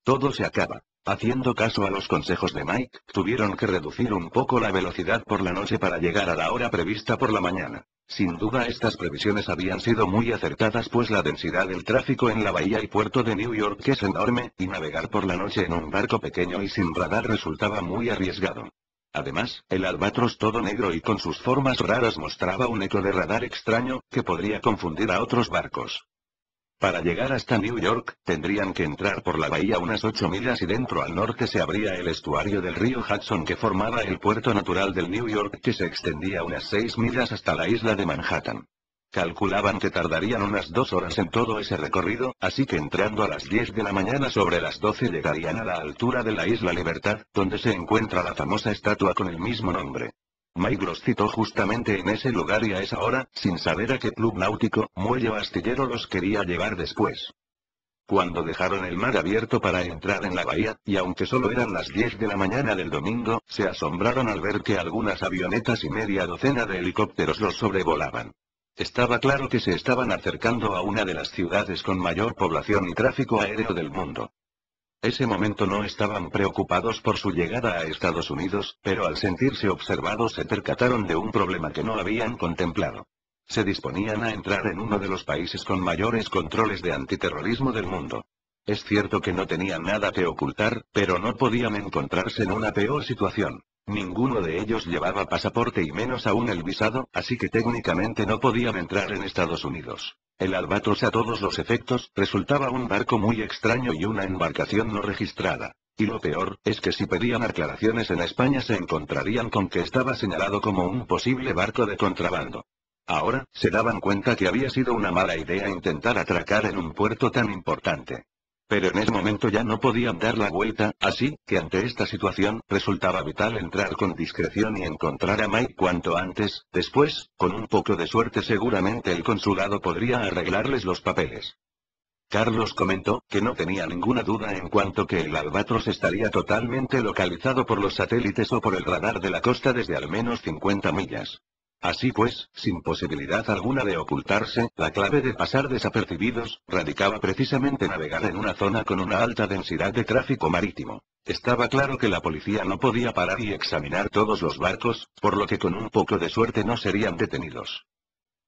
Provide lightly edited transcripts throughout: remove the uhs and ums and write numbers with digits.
Todo se acaba. Haciendo caso a los consejos de Mike, tuvieron que reducir un poco la velocidad por la noche para llegar a la hora prevista por la mañana. Sin duda estas previsiones habían sido muy acertadas pues la densidad del tráfico en la bahía y puerto de New York es enorme, y navegar por la noche en un barco pequeño y sin radar resultaba muy arriesgado. Además, el Albatros todo negro y con sus formas raras mostraba un eco de radar extraño, que podría confundir a otros barcos. Para llegar hasta New York, tendrían que entrar por la bahía unas 8 millas y dentro al norte se abría el estuario del río Hudson que formaba el puerto natural del New York que se extendía unas 6 millas hasta la isla de Manhattan. Calculaban que tardarían unas 2 horas en todo ese recorrido, así que entrando a las 10 de la mañana sobre las 12 llegarían a la altura de la isla Libertad, donde se encuentra la famosa estatua con el mismo nombre. Mike los citó justamente en ese lugar y a esa hora, sin saber a qué club náutico, muelle o astillero los quería llevar después. Cuando dejaron el mar abierto para entrar en la bahía, y aunque solo eran las 10 de la mañana del domingo, se asombraron al ver que algunas avionetas y media docena de helicópteros los sobrevolaban. Estaba claro que se estaban acercando a una de las ciudades con mayor población y tráfico aéreo del mundo. Ese momento no estaban preocupados por su llegada a Estados Unidos, pero al sentirse observados se percataron de un problema que no habían contemplado. Se disponían a entrar en uno de los países con mayores controles de antiterrorismo del mundo. Es cierto que no tenían nada que ocultar, pero no podían encontrarse en una peor situación. Ninguno de ellos llevaba pasaporte y menos aún el visado, así que técnicamente no podían entrar en Estados Unidos. El Albatros a todos los efectos, resultaba un barco muy extraño y una embarcación no registrada. Y lo peor, es que si pedían aclaraciones en España se encontrarían con que estaba señalado como un posible barco de contrabando. Ahora, se daban cuenta que había sido una mala idea intentar atracar en un puerto tan importante. Pero en ese momento ya no podían dar la vuelta, así que ante esta situación, resultaba vital entrar con discreción y encontrar a Mike cuanto antes. Después, con un poco de suerte seguramente el consulado podría arreglarles los papeles. Carlos comentó que no tenía ninguna duda en cuanto que el Albatros estaría totalmente localizado por los satélites o por el radar de la costa desde al menos 50 millas. Así pues, sin posibilidad alguna de ocultarse, la clave de pasar desapercibidos, radicaba precisamente navegar en una zona con una alta densidad de tráfico marítimo. Estaba claro que la policía no podía parar y examinar todos los barcos, por lo que con un poco de suerte no serían detenidos.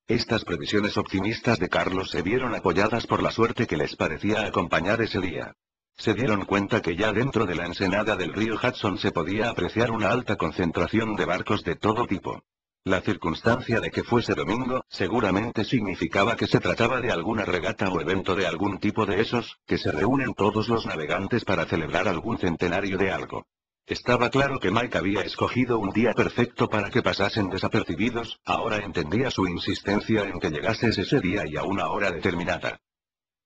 Estas previsiones optimistas de Carlos se vieron apoyadas por la suerte que les parecía acompañar ese día. Se dieron cuenta que ya dentro de la ensenada del río Hudson se podía apreciar una alta concentración de barcos de todo tipo. La circunstancia de que fuese domingo, seguramente significaba que se trataba de alguna regata o evento de algún tipo de esos, que se reúnen todos los navegantes para celebrar algún centenario de algo. Estaba claro que Mike había escogido un día perfecto para que pasasen desapercibidos, ahora entendía su insistencia en que llegases ese día y a una hora determinada.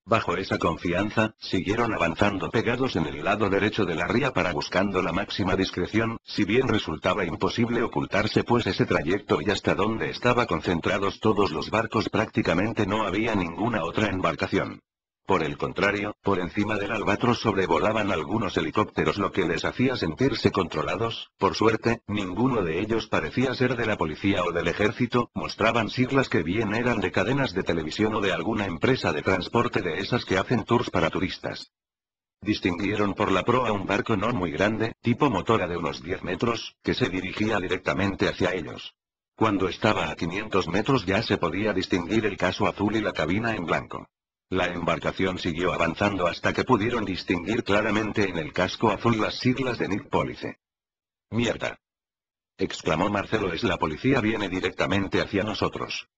Bajo esa confianza, siguieron avanzando pegados en el lado derecho de la ría para buscando la máxima discreción, si bien resultaba imposible ocultarse pues ese trayecto y hasta donde estaban concentrados todos los barcos prácticamente no había ninguna otra embarcación. Por el contrario, por encima del Albatros sobrevolaban algunos helicópteros lo que les hacía sentirse controlados. Por suerte, ninguno de ellos parecía ser de la policía o del ejército, mostraban siglas que bien eran de cadenas de televisión o de alguna empresa de transporte de esas que hacen tours para turistas. Distinguieron por la proa un barco no muy grande, tipo motora de unos 10 metros, que se dirigía directamente hacia ellos. Cuando estaba a 500 metros ya se podía distinguir el casco azul y la cabina en blanco. La embarcación siguió avanzando hasta que pudieron distinguir claramente en el casco azul las siglas de Nick Police. «¡Mierda!», exclamó Marcelo, «es la policía, viene directamente hacia nosotros».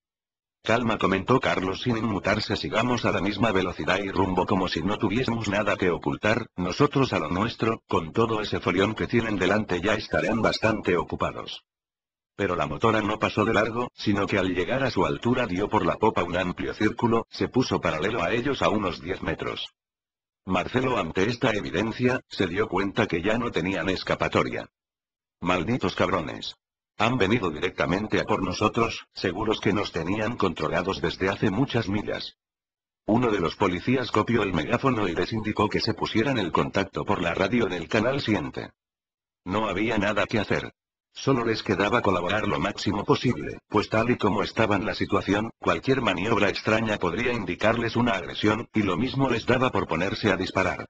«Calma», comentó Carlos sin inmutarse, «sigamos a la misma velocidad y rumbo como si no tuviésemos nada que ocultar, nosotros a lo nuestro, con todo ese follón que tienen delante ya estarán bastante ocupados». Pero la motora no pasó de largo, sino que al llegar a su altura dio por la popa un amplio círculo, se puso paralelo a ellos a unos 10 metros. Marcelo, ante esta evidencia, se dio cuenta que ya no tenían escapatoria. «Malditos cabrones. Han venido directamente a por nosotros, seguros que nos tenían controlados desde hace muchas millas». Uno de los policías copió el megáfono y les indicó que se pusieran el contacto por la radio en el canal siguiente. No había nada que hacer. Solo les quedaba colaborar lo máximo posible, pues tal y como estaba la situación, cualquier maniobra extraña podría indicarles una agresión, y lo mismo les daba por ponerse a disparar.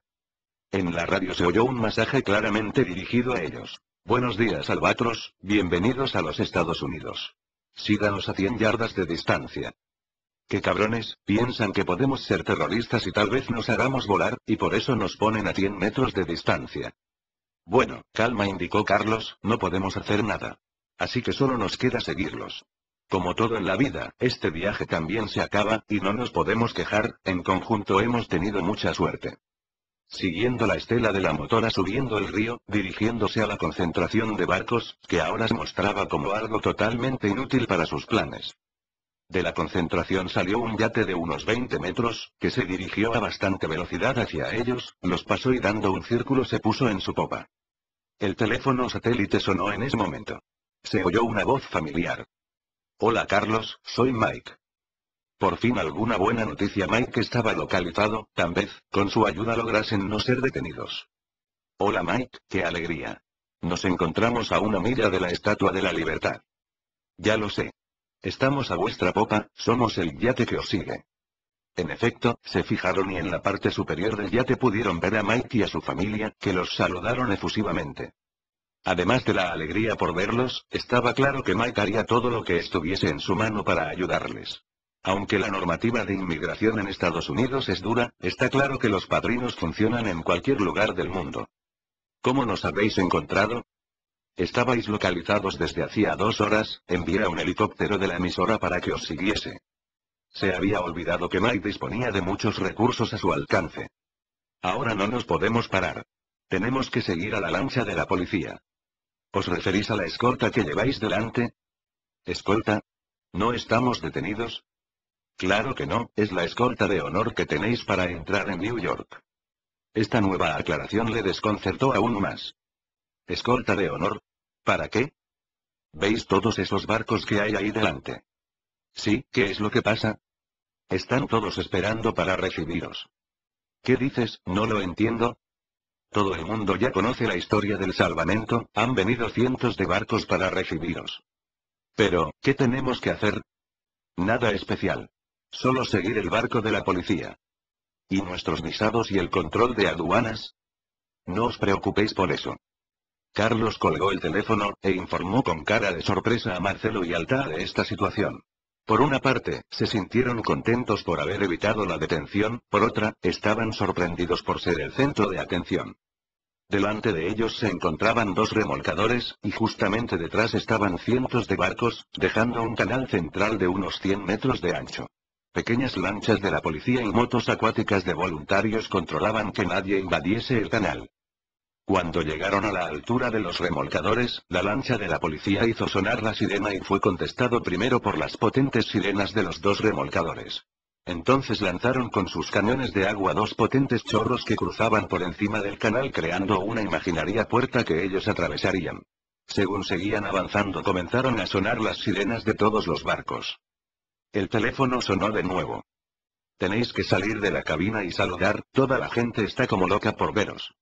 En la radio se oyó un mensaje claramente dirigido a ellos. Buenos días Albatros, bienvenidos a los Estados Unidos. Síganos a 100 yardas de distancia. ¿Qué cabrones? Piensan que podemos ser terroristas y tal vez nos hagamos volar, y por eso nos ponen a 100 metros de distancia. Bueno, calma, indicó Carlos, no podemos hacer nada. Así que solo nos queda seguirlos. Como todo en la vida, este viaje también se acaba, y no nos podemos quejar, en conjunto hemos tenido mucha suerte. Siguiendo la estela de la motora subiendo el río, dirigiéndose a la concentración de barcos, que ahora se mostraba como algo totalmente inútil para sus planes. De la concentración salió un yate de unos 20 metros, que se dirigió a bastante velocidad hacia ellos, los pasó y dando un círculo se puso en su popa. El teléfono satélite sonó en ese momento. Se oyó una voz familiar. Hola Carlos, soy Mike. Por fin alguna buena noticia. Mike estaba localizado, tal vez, con su ayuda lograsen no ser detenidos. Hola Mike, qué alegría. Nos encontramos a una milla de la Estatua de la Libertad. Ya lo sé. Estamos a vuestra popa, somos el yate que os sigue. En efecto, se fijaron y en la parte superior del yate pudieron ver a Mike y a su familia, que los saludaron efusivamente. Además de la alegría por verlos, estaba claro que Mike haría todo lo que estuviese en su mano para ayudarles. Aunque la normativa de inmigración en Estados Unidos es dura, está claro que los padrinos funcionan en cualquier lugar del mundo. ¿Cómo nos habéis encontrado? Estabais localizados desde hacía 2 horas, envié a un helicóptero de la emisora para que os siguiese. Se había olvidado que Mike disponía de muchos recursos a su alcance. Ahora no nos podemos parar. Tenemos que seguir a la lancha de la policía. ¿Os referís a la escolta que lleváis delante? ¿Escolta? ¿No estamos detenidos? Claro que no, es la escolta de honor que tenéis para entrar en New York. Esta nueva aclaración le desconcertó aún más. ¿Escolta de honor? ¿Para qué? ¿Veis todos esos barcos que hay ahí delante? Sí, ¿qué es lo que pasa? Están todos esperando para recibiros. ¿Qué dices? No lo entiendo. Todo el mundo ya conoce la historia del salvamento, han venido cientos de barcos para recibiros. Pero, ¿qué tenemos que hacer? Nada especial. Solo seguir el barco de la policía. ¿Y nuestros visados y el control de aduanas? No os preocupéis por eso. Carlos colgó el teléfono, e informó con cara de sorpresa a Marcelo y Alta de esta situación. Por una parte, se sintieron contentos por haber evitado la detención, por otra, estaban sorprendidos por ser el centro de atención. Delante de ellos se encontraban 2 remolcadores, y justamente detrás estaban cientos de barcos, dejando un canal central de unos 100 metros de ancho. Pequeñas lanchas de la policía y motos acuáticas de voluntarios controlaban que nadie invadiese el canal. Cuando llegaron a la altura de los remolcadores, la lancha de la policía hizo sonar la sirena y fue contestado primero por las potentes sirenas de los 2 remolcadores. Entonces lanzaron con sus cañones de agua 2 potentes chorros que cruzaban por encima del canal creando una imaginaria puerta que ellos atravesarían. Según seguían avanzando comenzaron a sonar las sirenas de todos los barcos. El teléfono sonó de nuevo. Tenéis que salir de la cabina y saludar, toda la gente está como loca por veros.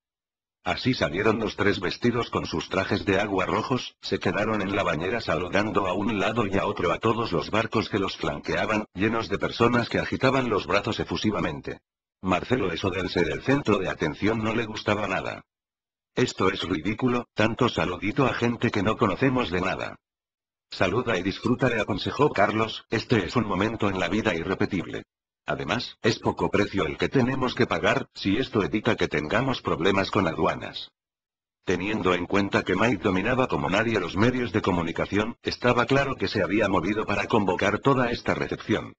Así salieron los 3 vestidos con sus trajes de agua rojos, se quedaron en la bañera saludando a un lado y a otro a todos los barcos que los flanqueaban, llenos de personas que agitaban los brazos efusivamente. Marcelo, eso del ser el centro de atención no le gustaba nada. Esto es ridículo, tanto saludito a gente que no conocemos de nada. Saluda y disfruta, le aconsejó Carlos, este es un momento en la vida irrepetible. Además, es poco precio el que tenemos que pagar, si esto evita que tengamos problemas con aduanas. Teniendo en cuenta que Mike dominaba como nadie los medios de comunicación, estaba claro que se había movido para convocar toda esta recepción.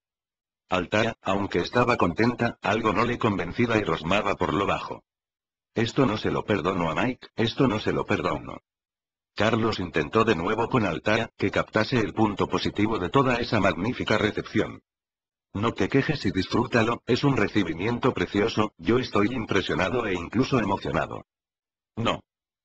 Alta, aunque estaba contenta, algo no le convencía y rosmaba por lo bajo. Esto no se lo perdono a Mike, esto no se lo perdono. Carlos intentó de nuevo con Alta, que captase el punto positivo de toda esa magnífica recepción. No te quejes y disfrútalo, es un recibimiento precioso, yo estoy impresionado e incluso emocionado. No.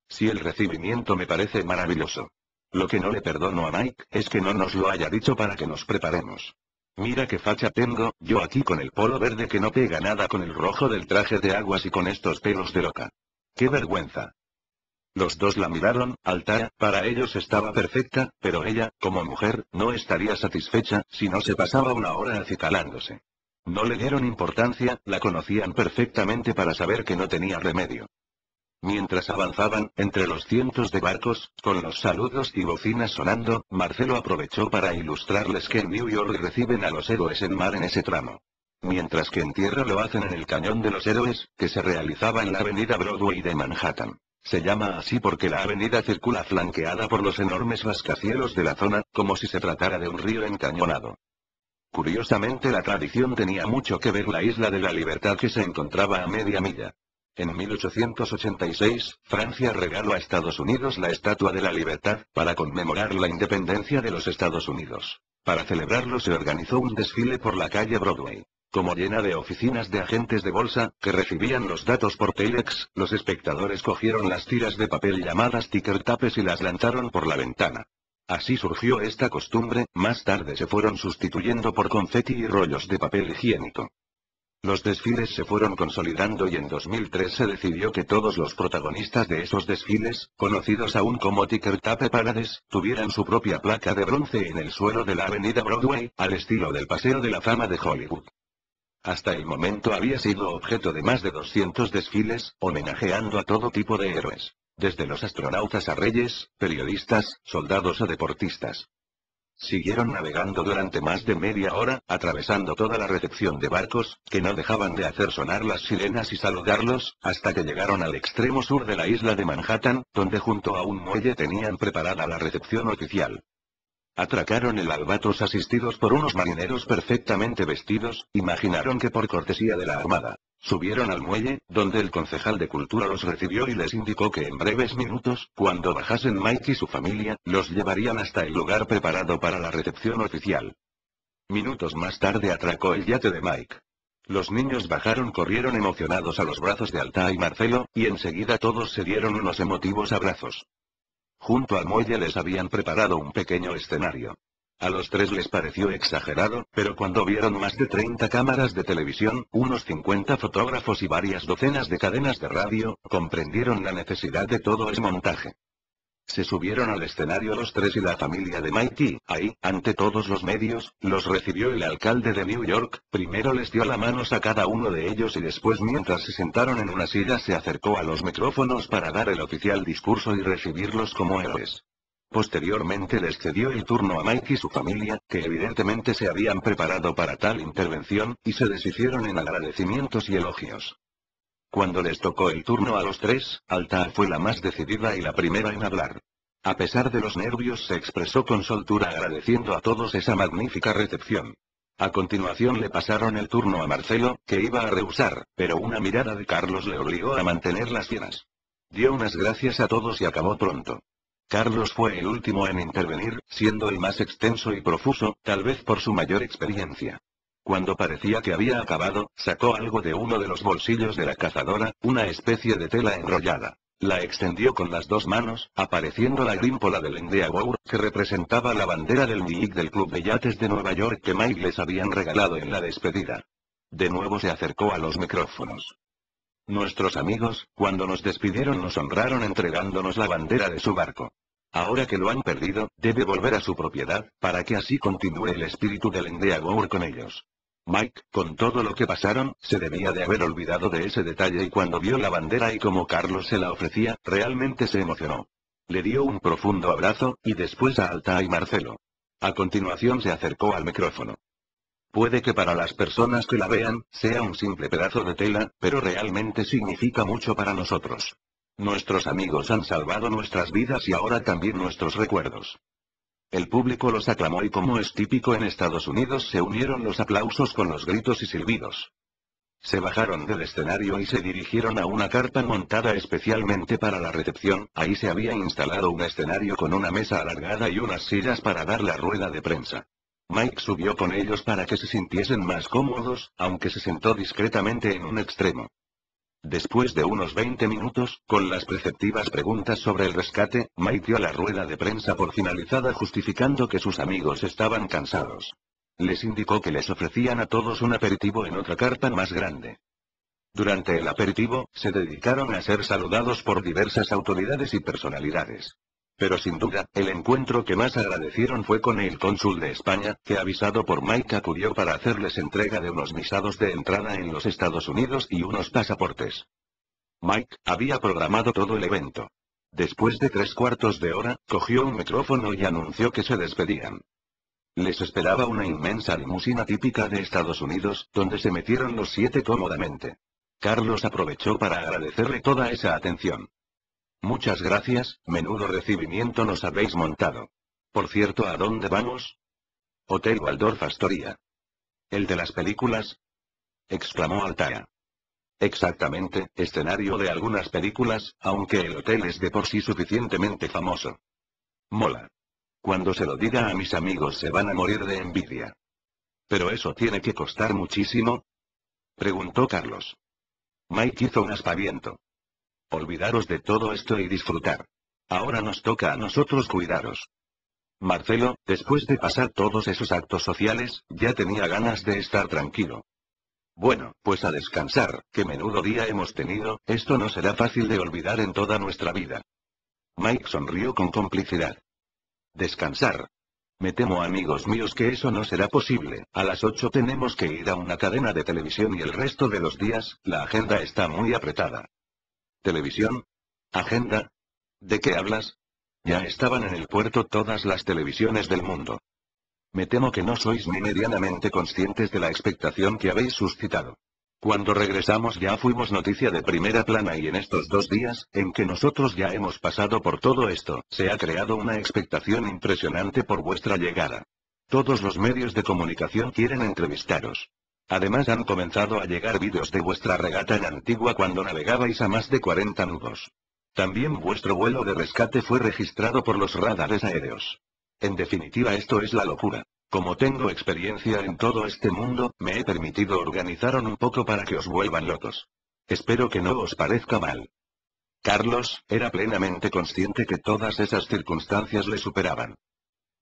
Si el recibimiento me parece maravilloso. Lo que no le perdono a Mike, es que no nos lo haya dicho para que nos preparemos. Mira qué facha tengo, yo aquí con el polo verde que no pega nada con el rojo del traje de aguas y con estos pelos de loca. ¡Qué vergüenza! Los 2 la miraron, Alta, para ellos estaba perfecta, pero ella, como mujer, no estaría satisfecha, si no se pasaba una hora acicalándose. No le dieron importancia, la conocían perfectamente para saber que no tenía remedio. Mientras avanzaban, entre los cientos de barcos, con los saludos y bocinas sonando, Marcelo aprovechó para ilustrarles que en New York reciben a los héroes en mar en ese tramo. Mientras que en tierra lo hacen en el Cañón de los Héroes, que se realizaba en la avenida Broadway de Manhattan. Se llama así porque la avenida circula flanqueada por los enormes rascacielos de la zona, como si se tratara de un río encañonado. Curiosamente la tradición tenía mucho que ver la Isla de la Libertad que se encontraba a media milla. En 1886, Francia regaló a Estados Unidos la Estatua de la Libertad, para conmemorar la independencia de los Estados Unidos. Para celebrarlo se organizó un desfile por la calle Broadway. Como llena de oficinas de agentes de bolsa, que recibían los datos por telex, los espectadores cogieron las tiras de papel llamadas ticker tapes y las lanzaron por la ventana. Así surgió esta costumbre, más tarde se fueron sustituyendo por confeti y rollos de papel higiénico. Los desfiles se fueron consolidando y en 2003 se decidió que todos los protagonistas de esos desfiles, conocidos aún como Ticker Tape Parades, tuvieran su propia placa de bronce en el suelo de la avenida Broadway, al estilo del Paseo de la Fama de Hollywood. Hasta el momento había sido objeto de más de 200 desfiles, homenajeando a todo tipo de héroes, desde los astronautas a reyes, periodistas, soldados o deportistas. Siguieron navegando durante más de media hora, atravesando toda la recepción de barcos, que no dejaban de hacer sonar las sirenas y saludarlos, hasta que llegaron al extremo sur de la isla de Manhattan, donde junto a un muelle tenían preparada la recepción oficial. Atracaron el Albatros asistidos por unos marineros perfectamente vestidos, imaginaron que por cortesía de la armada. Subieron al muelle, donde el concejal de Cultura los recibió y les indicó que en breves minutos, cuando bajasen Mike y su familia, los llevarían hasta el lugar preparado para la recepción oficial. Minutos más tarde atracó el yate de Mike. Los niños corrieron emocionados a los brazos de Alta y Marcelo, y enseguida todos se dieron unos emotivos abrazos. Junto al muelle les habían preparado un pequeño escenario. A los tres les pareció exagerado, pero cuando vieron más de 30 cámaras de televisión, unos 50 fotógrafos y varias docenas de cadenas de radio, comprendieron la necesidad de todo ese montaje. Se subieron al escenario los tres y la familia de Mikey. Ahí, ante todos los medios, los recibió el alcalde de New York. Primero les dio las manos a cada uno de ellos y después, mientras se sentaron en una silla, se acercó a los micrófonos para dar el oficial discurso y recibirlos como héroes. Posteriormente les cedió el turno a Mike y su familia, que evidentemente se habían preparado para tal intervención, y se deshicieron en agradecimientos y elogios. Cuando les tocó el turno a los tres, Alta fue la más decidida y la primera en hablar. A pesar de los nervios se expresó con soltura agradeciendo a todos esa magnífica recepción. A continuación le pasaron el turno a Marcelo, que iba a rehusar, pero una mirada de Carlos le obligó a mantener las sienes. Dio unas gracias a todos y acabó pronto. Carlos fue el último en intervenir, siendo el más extenso y profuso, tal vez por su mayor experiencia. Cuando parecía que había acabado, sacó algo de uno de los bolsillos de la cazadora, una especie de tela enrollada. La extendió con las dos manos, apareciendo la grímpola del Endeavour, que representaba la bandera del MIIC del Club de Yates de Nueva York que Mike les habían regalado en la despedida. De nuevo se acercó a los micrófonos. Nuestros amigos, cuando nos despidieron, nos honraron entregándonos la bandera de su barco. Ahora que lo han perdido, debe volver a su propiedad, para que así continúe el espíritu del Endeavour con ellos. Mike, con todo lo que pasaron, se debía de haber olvidado de ese detalle y cuando vio la bandera y como Carlos se la ofrecía, realmente se emocionó. Le dio un profundo abrazo, y después a Alta y Marcelo. A continuación se acercó al micrófono. Puede que para las personas que la vean, sea un simple pedazo de tela, pero realmente significa mucho para nosotros. Nuestros amigos han salvado nuestras vidas y ahora también nuestros recuerdos. El público los aclamó y como es típico en Estados Unidos se unieron los aplausos con los gritos y silbidos. Se bajaron del escenario y se dirigieron a una carpa montada especialmente para la recepción. Ahí se había instalado un escenario con una mesa alargada y unas sillas para dar la rueda de prensa. Mike subió con ellos para que se sintiesen más cómodos, aunque se sentó discretamente en un extremo. Después de unos 20 minutos, con las preceptivas preguntas sobre el rescate, Mike dio la rueda de prensa por finalizada justificando que sus amigos estaban cansados. Les indicó que les ofrecían a todos un aperitivo en otra carpa más grande. Durante el aperitivo, se dedicaron a ser saludados por diversas autoridades y personalidades. Pero sin duda, el encuentro que más agradecieron fue con el cónsul de España, que avisado por Mike acudió para hacerles entrega de unos visados de entrada en los Estados Unidos y unos pasaportes. Mike había programado todo el evento. Después de 3/4 de hora, cogió un micrófono y anunció que se despedían. Les esperaba una inmensa limusina típica de Estados Unidos, donde se metieron los 7 cómodamente. Carlos aprovechó para agradecerle toda esa atención. Muchas gracias, menudo recibimiento nos habéis montado. Por cierto, ¿a dónde vamos? Hotel Waldorf Astoria. ¿El de las películas? Exclamó Altair. Exactamente, escenario de algunas películas, aunque el hotel es de por sí suficientemente famoso. Mola. Cuando se lo diga a mis amigos se van a morir de envidia. ¿Pero eso tiene que costar muchísimo? Preguntó Carlos. Mike hizo un aspaviento. Olvidaros de todo esto y disfrutar. Ahora nos toca a nosotros cuidaros. Marcelo, después de pasar todos esos actos sociales, ya tenía ganas de estar tranquilo. Bueno, pues a descansar, qué menudo día hemos tenido, esto no será fácil de olvidar en toda nuestra vida. Mike sonrió con complicidad. Descansar. Me temo, amigos míos, que eso no será posible. A las 8 tenemos que ir a una cadena de televisión y el resto de los días, la agenda está muy apretada. ¿Televisión? ¿Agenda? ¿De qué hablas? Ya estaban en el puerto todas las televisiones del mundo. Me temo que no sois ni medianamente conscientes de la expectación que habéis suscitado. Cuando regresamos ya fuimos noticia de primera plana y en estos 2 días, en que nosotros ya hemos pasado por todo esto, se ha creado una expectación impresionante por vuestra llegada. Todos los medios de comunicación quieren entrevistaros. Además han comenzado a llegar vídeos de vuestra regata en Antigua cuando navegabais a más de 40 nudos. También vuestro vuelo de rescate fue registrado por los radares aéreos. En definitiva, esto es la locura. Como tengo experiencia en todo este mundo, me he permitido organizar un poco para que os vuelvan locos. Espero que no os parezca mal. Carlos era plenamente consciente que todas esas circunstancias le superaban.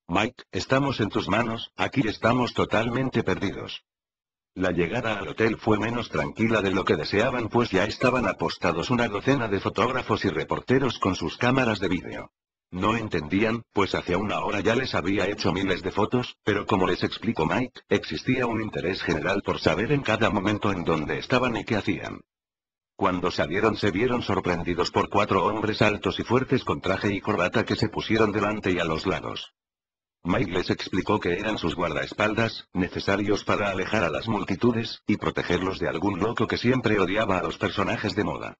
Mike, estamos en tus manos, aquí estamos totalmente perdidos. La llegada al hotel fue menos tranquila de lo que deseaban, pues ya estaban apostados una docena de fotógrafos y reporteros con sus cámaras de vídeo. No entendían, pues hacia una hora ya les había hecho miles de fotos, pero como les explicó Mike, existía un interés general por saber en cada momento en dónde estaban y qué hacían. Cuando salieron se vieron sorprendidos por 4 hombres altos y fuertes con traje y corbata que se pusieron delante y a los lados. Mike les explicó que eran sus guardaespaldas, necesarios para alejar a las multitudes, y protegerlos de algún loco que siempre odiaba a los personajes de moda.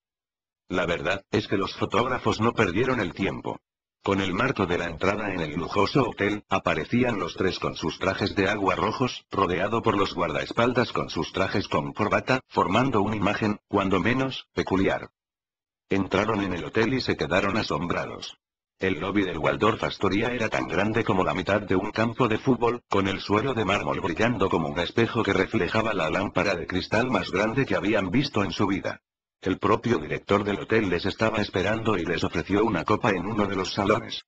La verdad, es que los fotógrafos no perdieron el tiempo. Con el marco de la entrada en el lujoso hotel, aparecían los 3 con sus trajes de agua rojos, rodeado por los guardaespaldas con sus trajes con corbata, formando una imagen, cuando menos, peculiar. Entraron en el hotel y se quedaron asombrados. El lobby del Waldorf Astoria era tan grande como la mitad de un campo de fútbol, con el suelo de mármol brillando como un espejo que reflejaba la lámpara de cristal más grande que habían visto en su vida. El propio director del hotel les estaba esperando y les ofreció una copa en uno de los salones.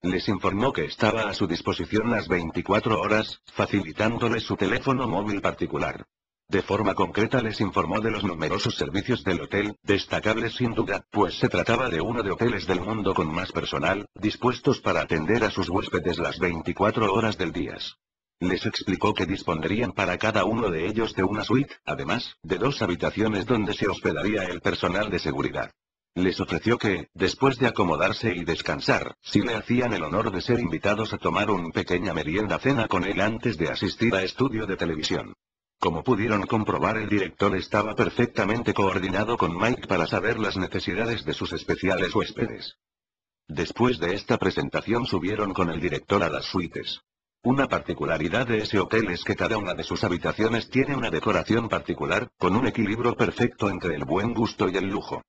Les informó que estaba a su disposición las 24 horas, facilitándoles su teléfono móvil particular. De forma concreta les informó de los numerosos servicios del hotel, destacables sin duda, pues se trataba de uno de hoteles del mundo con más personal, dispuestos para atender a sus huéspedes las 24 horas del día. Les explicó que dispondrían para cada uno de ellos de una suite, además, de 2 habitaciones donde se hospedaría el personal de seguridad. Les ofreció que, después de acomodarse y descansar, si le hacían el honor de ser invitados a tomar una pequeña merienda cena con él antes de asistir a estudio de televisión. Como pudieron comprobar, el director estaba perfectamente coordinado con Mike para saber las necesidades de sus especiales huéspedes. Después de esta presentación subieron con el director a las suites. Una particularidad de ese hotel es que cada una de sus habitaciones tiene una decoración particular, con un equilibrio perfecto entre el buen gusto y el lujo.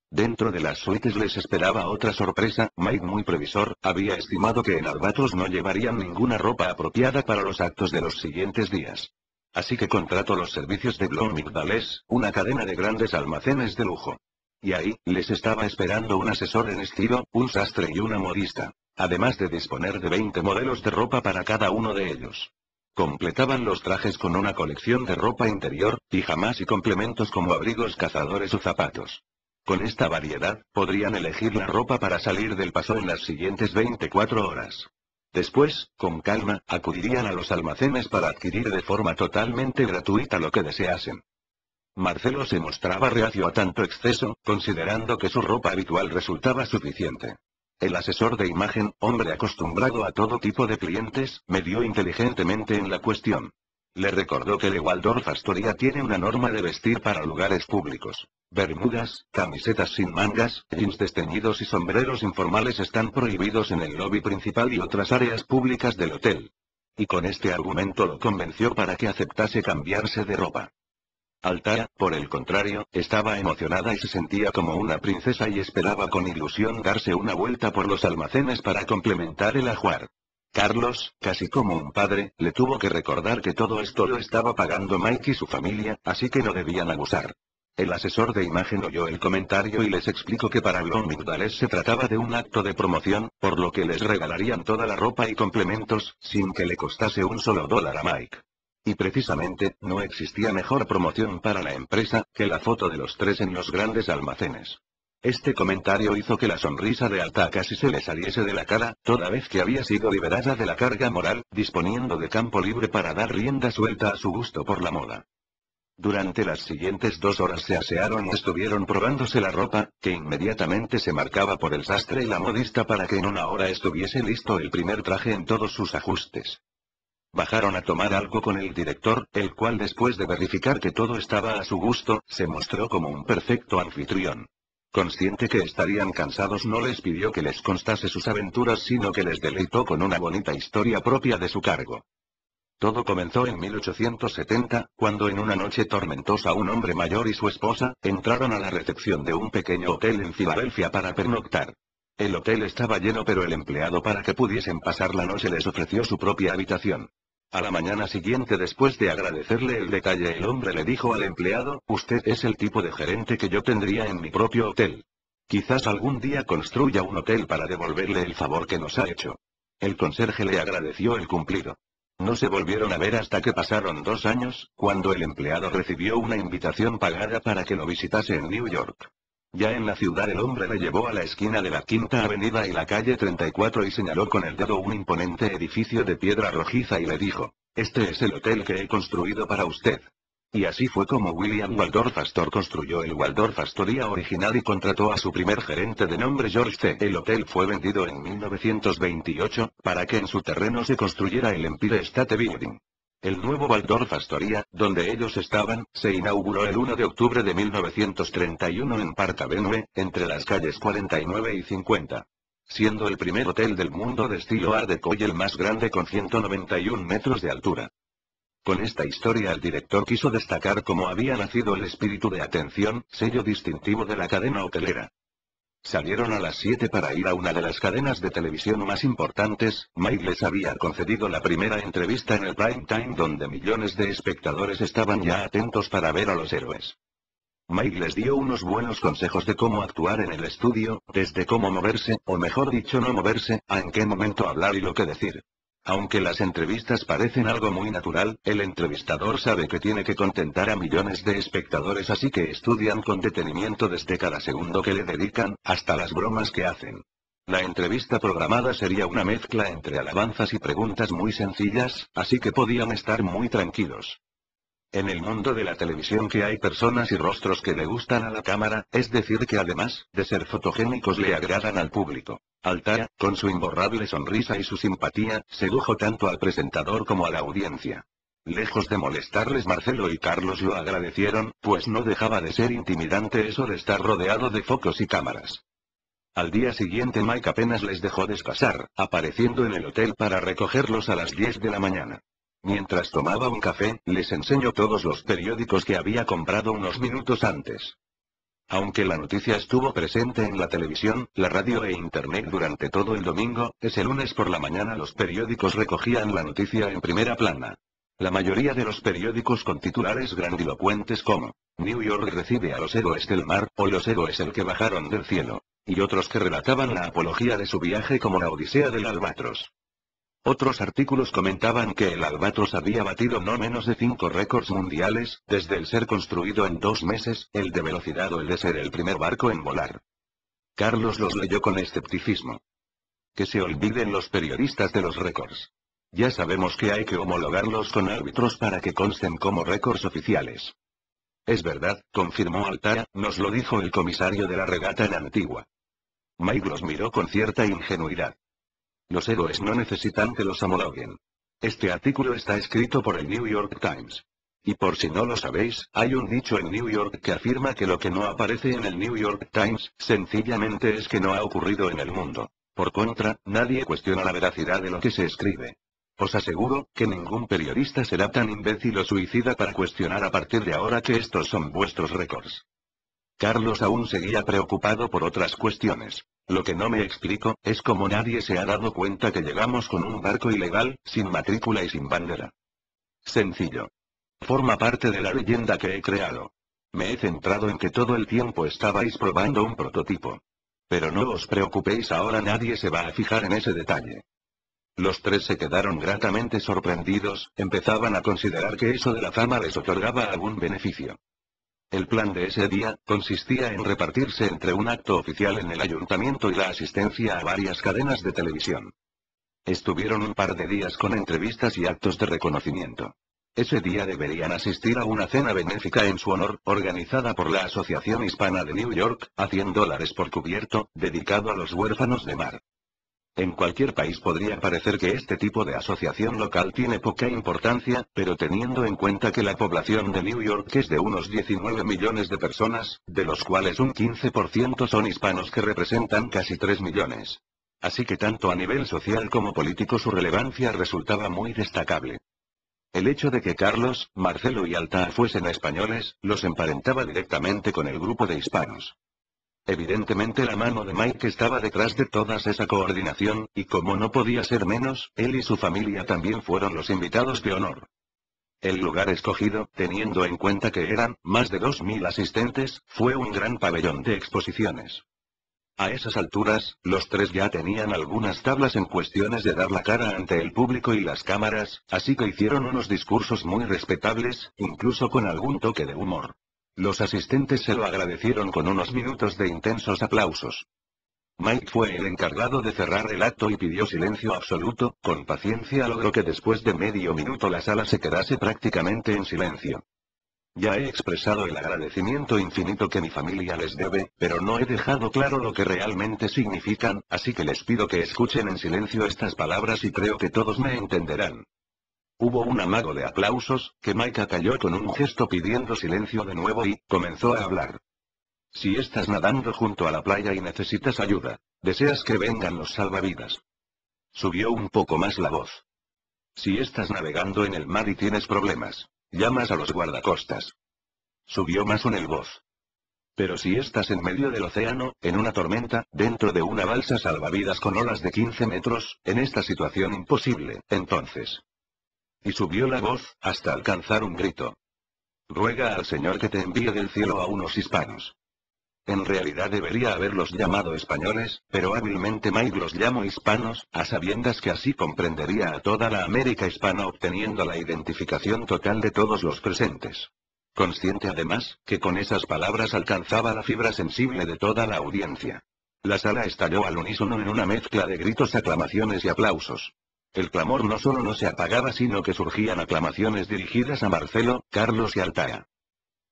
Dentro de las suites les esperaba otra sorpresa. Mike, muy previsor, había estimado que en Albatros no llevarían ninguna ropa apropiada para los actos de los siguientes días. Así que contrató los servicios de Bloomingdale's, una cadena de grandes almacenes de lujo. Y ahí, les estaba esperando un asesor en estilo, un sastre y una modista. Además de disponer de 20 modelos de ropa para cada uno de ellos. Completaban los trajes con una colección de ropa interior, pijamas y complementos como abrigos, cazadores o zapatos. Con esta variedad, podrían elegir la ropa para salir del paso en las siguientes 24 horas. Después, con calma, acudirían a los almacenes para adquirir de forma totalmente gratuita lo que deseasen. Marcelo se mostraba reacio a tanto exceso, considerando que su ropa habitual resultaba suficiente. El asesor de imagen, hombre acostumbrado a todo tipo de clientes, medió inteligentemente en la cuestión. Le recordó que el Waldorf Astoria tiene una norma de vestir para lugares públicos. Bermudas, camisetas sin mangas, jeans desteñidos y sombreros informales están prohibidos en el lobby principal y otras áreas públicas del hotel. Y con este argumento lo convenció para que aceptase cambiarse de ropa. Altara, por el contrario, estaba emocionada y se sentía como una princesa y esperaba con ilusión darse una vuelta por los almacenes para complementar el ajuar. Carlos, casi como un padre, le tuvo que recordar que todo esto lo estaba pagando Mike y su familia, así que no debían abusar. El asesor de imagen oyó el comentario y les explicó que para Blue Migdales se trataba de un acto de promoción, por lo que les regalarían toda la ropa y complementos, sin que le costase un solo dólar a Mike. Y precisamente, no existía mejor promoción para la empresa, que la foto de los tres en los grandes almacenes. Este comentario hizo que la sonrisa de Alta casi se le saliese de la cara, toda vez que había sido liberada de la carga moral, disponiendo de campo libre para dar rienda suelta a su gusto por la moda. Durante las siguientes 2 horas se asearon y estuvieron probándose la ropa, que inmediatamente se marcaba por el sastre y la modista para que en 1 hora estuviese listo el primer traje en todos sus ajustes. Bajaron a tomar algo con el director, el cual después de verificar que todo estaba a su gusto, se mostró como un perfecto anfitrión. Consciente que estarían cansados, no les pidió que les contase sus aventuras, sino que les deleitó con una bonita historia propia de su cargo. Todo comenzó en 1870, cuando en una noche tormentosa un hombre mayor y su esposa, entraron a la recepción de un pequeño hotel en Filadelfia para pernoctar. El hotel estaba lleno, pero el empleado, para que pudiesen pasar la noche, les ofreció su propia habitación. A la mañana siguiente, después de agradecerle el detalle, el hombre le dijo al empleado: «Usted es el tipo de gerente que yo tendría en mi propio hotel. Quizás algún día construya un hotel para devolverle el favor que nos ha hecho». El conserje le agradeció el cumplido. No se volvieron a ver hasta que pasaron 2 años, cuando el empleado recibió una invitación pagada para que lo visitase en New York. Ya en la ciudad, el hombre le llevó a la esquina de la Quinta Avenida y la calle 34 y señaló con el dedo un imponente edificio de piedra rojiza y le dijo: «Este es el hotel que he construido para usted». Y así fue como William Waldorf Astor construyó el Waldorf Astoria original y contrató a su primer gerente de nombre George C. El hotel fue vendido en 1928, para que en su terreno se construyera el Empire State Building. El nuevo Waldorf Astoria, donde ellos estaban, se inauguró el 1 de octubre de 1931 en Park Avenue, entre las calles 49 y 50. Siendo el primer hotel del mundo de estilo Art Deco y el más grande, con 191 metros de altura. Con esta historia el director quiso destacar cómo había nacido el espíritu de atención, sello distintivo de la cadena hotelera. Salieron a las 7 para ir a una de las cadenas de televisión más importantes. Mike les había concedido la primera entrevista en el prime time, donde millones de espectadores estaban ya atentos para ver a los héroes. Mike les dio unos buenos consejos de cómo actuar en el estudio, desde cómo moverse, o mejor dicho no moverse, a en qué momento hablar y lo que decir. Aunque las entrevistas parecen algo muy natural, el entrevistador sabe que tiene que contentar a millones de espectadores, así que estudian con detenimiento desde cada segundo que le dedican, hasta las bromas que hacen. La entrevista programada sería una mezcla entre alabanzas y preguntas muy sencillas, así que podían estar muy tranquilos. En el mundo de la televisión que hay personas y rostros que le gustan a la cámara, es decir que además de ser fotogénicos le agradan al público. Altara, con su imborrable sonrisa y su simpatía, sedujo tanto al presentador como a la audiencia. Lejos de molestarles, Marcelo y Carlos lo agradecieron, pues no dejaba de ser intimidante eso de estar rodeado de focos y cámaras. Al día siguiente Mike apenas les dejó descansar, apareciendo en el hotel para recogerlos a las 10 de la mañana. Mientras tomaba un café, les enseñó todos los periódicos que había comprado unos minutos antes. Aunque la noticia estuvo presente en la televisión, la radio e internet durante todo el domingo, ese lunes por la mañana los periódicos recogían la noticia en primera plana. La mayoría de los periódicos con titulares grandilocuentes como «New York recibe a los héroes del mar», o «Los héroes el que bajaron del cielo», y otros que relataban la apología de su viaje como la Odisea del Albatros. Otros artículos comentaban que el Albatros había batido no menos de 5 récords mundiales, desde el ser construido en 2 meses, el de velocidad o el de ser el primer barco en volar. Carlos los leyó con escepticismo. Que se olviden los periodistas de los récords. Ya sabemos que hay que homologarlos con árbitros para que consten como récords oficiales. Es verdad, confirmó Altair, nos lo dijo el comisario de la regata en Antigua. Mike los miró con cierta ingenuidad. Los héroes no necesitan que los homologuen. Este artículo está escrito por el New York Times. Y por si no lo sabéis, hay un dicho en New York que afirma que lo que no aparece en el New York Times, sencillamente es que no ha ocurrido en el mundo. Por contra, nadie cuestiona la veracidad de lo que se escribe. Os aseguro, que ningún periodista será tan imbécil o suicida para cuestionar a partir de ahora que estos son vuestros récords. Carlos aún seguía preocupado por otras cuestiones. Lo que no me explico, es cómo nadie se ha dado cuenta que llegamos con un barco ilegal, sin matrícula y sin bandera. Sencillo. Forma parte de la leyenda que he creado. Me he centrado en que todo el tiempo estabais probando un prototipo. Pero no os preocupéis, ahora nadie se va a fijar en ese detalle. Los tres se quedaron gratamente sorprendidos, empezaban a considerar que eso de la fama les otorgaba algún beneficio. El plan de ese día, consistía en repartirse entre un acto oficial en el ayuntamiento y la asistencia a varias cadenas de televisión. Estuvieron un par de días con entrevistas y actos de reconocimiento. Ese día deberían asistir a una cena benéfica en su honor, organizada por la Asociación Hispana de New York, a $100 por cubierto, dedicado a los huérfanos de mar. En cualquier país podría parecer que este tipo de asociación local tiene poca importancia, pero teniendo en cuenta que la población de New York es de unos 19 millones de personas, de los cuales un 15% son hispanos que representan casi 3 millones. Así que tanto a nivel social como político su relevancia resultaba muy destacable. El hecho de que Carlos, Marcelo y Altair fuesen españoles, los emparentaba directamente con el grupo de hispanos. Evidentemente la mano de Mike estaba detrás de toda esa coordinación, y como no podía ser menos, él y su familia también fueron los invitados de honor. El lugar escogido, teniendo en cuenta que eran más de 2000 asistentes, fue un gran pabellón de exposiciones. A esas alturas, los tres ya tenían algunas tablas en cuestiones de dar la cara ante el público y las cámaras, así que hicieron unos discursos muy respetables, incluso con algún toque de humor. Los asistentes se lo agradecieron con unos minutos de intensos aplausos. Mike fue el encargado de cerrar el acto y pidió silencio absoluto, con paciencia logró que después de medio minuto la sala se quedase prácticamente en silencio. Ya he expresado el agradecimiento infinito que mi familia les debe, pero no he dejado claro lo que realmente significan, así que les pido que escuchen en silencio estas palabras y creo que todos me entenderán. Hubo un amago de aplausos, que Mike acalló con un gesto pidiendo silencio de nuevo y comenzó a hablar. Si estás nadando junto a la playa y necesitas ayuda, deseas que vengan los salvavidas. Subió un poco más la voz. Si estás navegando en el mar y tienes problemas, llamas a los guardacostas. Subió más en el voz. Pero si estás en medio del océano, en una tormenta, dentro de una balsa salvavidas con olas de 15 metros, en esta situación imposible, entonces. Y subió la voz, hasta alcanzar un grito. Ruega al Señor que te envíe del cielo a unos hispanos. En realidad debería haberlos llamado españoles, pero hábilmente Mike los llamó hispanos, a sabiendas que así comprendería a toda la América hispana obteniendo la identificación total de todos los presentes. Consciente además, que con esas palabras alcanzaba la fibra sensible de toda la audiencia. La sala estalló al unísono en una mezcla de gritos, aclamaciones y aplausos. El clamor no solo no se apagaba, sino que surgían aclamaciones dirigidas a Marcelo, Carlos y Altair.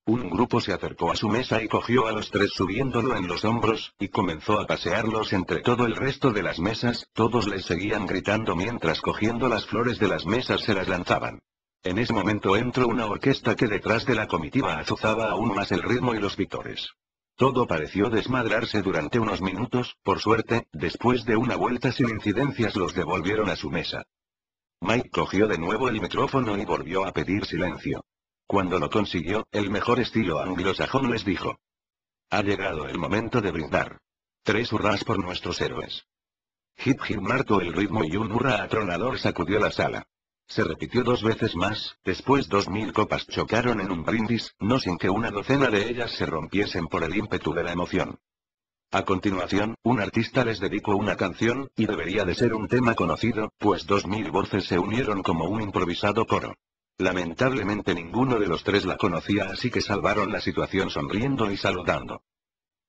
Un grupo se acercó a su mesa y cogió a los tres subiéndolo en los hombros, y comenzó a pasearlos entre todo el resto de las mesas, todos les seguían gritando mientras cogiendo las flores de las mesas se las lanzaban. En ese momento entró una orquesta que detrás de la comitiva azuzaba aún más el ritmo y los vítores. Todo pareció desmadrarse durante unos minutos, por suerte, después de una vuelta sin incidencias los devolvieron a su mesa. Mike cogió de nuevo el micrófono y volvió a pedir silencio. Cuando lo consiguió, el mejor estilo anglosajón les dijo. Ha llegado el momento de brindar. 3 hurras por nuestros héroes. Hip hip marcó el ritmo y un hurra atronador sacudió la sala. Se repitió 2 veces más, después 2000 copas chocaron en un brindis, no sin que una docena de ellas se rompiesen por el ímpetu de la emoción. A continuación, un artista les dedicó una canción, y debería de ser un tema conocido, pues 2000 voces se unieron como un improvisado coro. Lamentablemente ninguno de los tres la conocía, así que salvaron la situación sonriendo y saludando.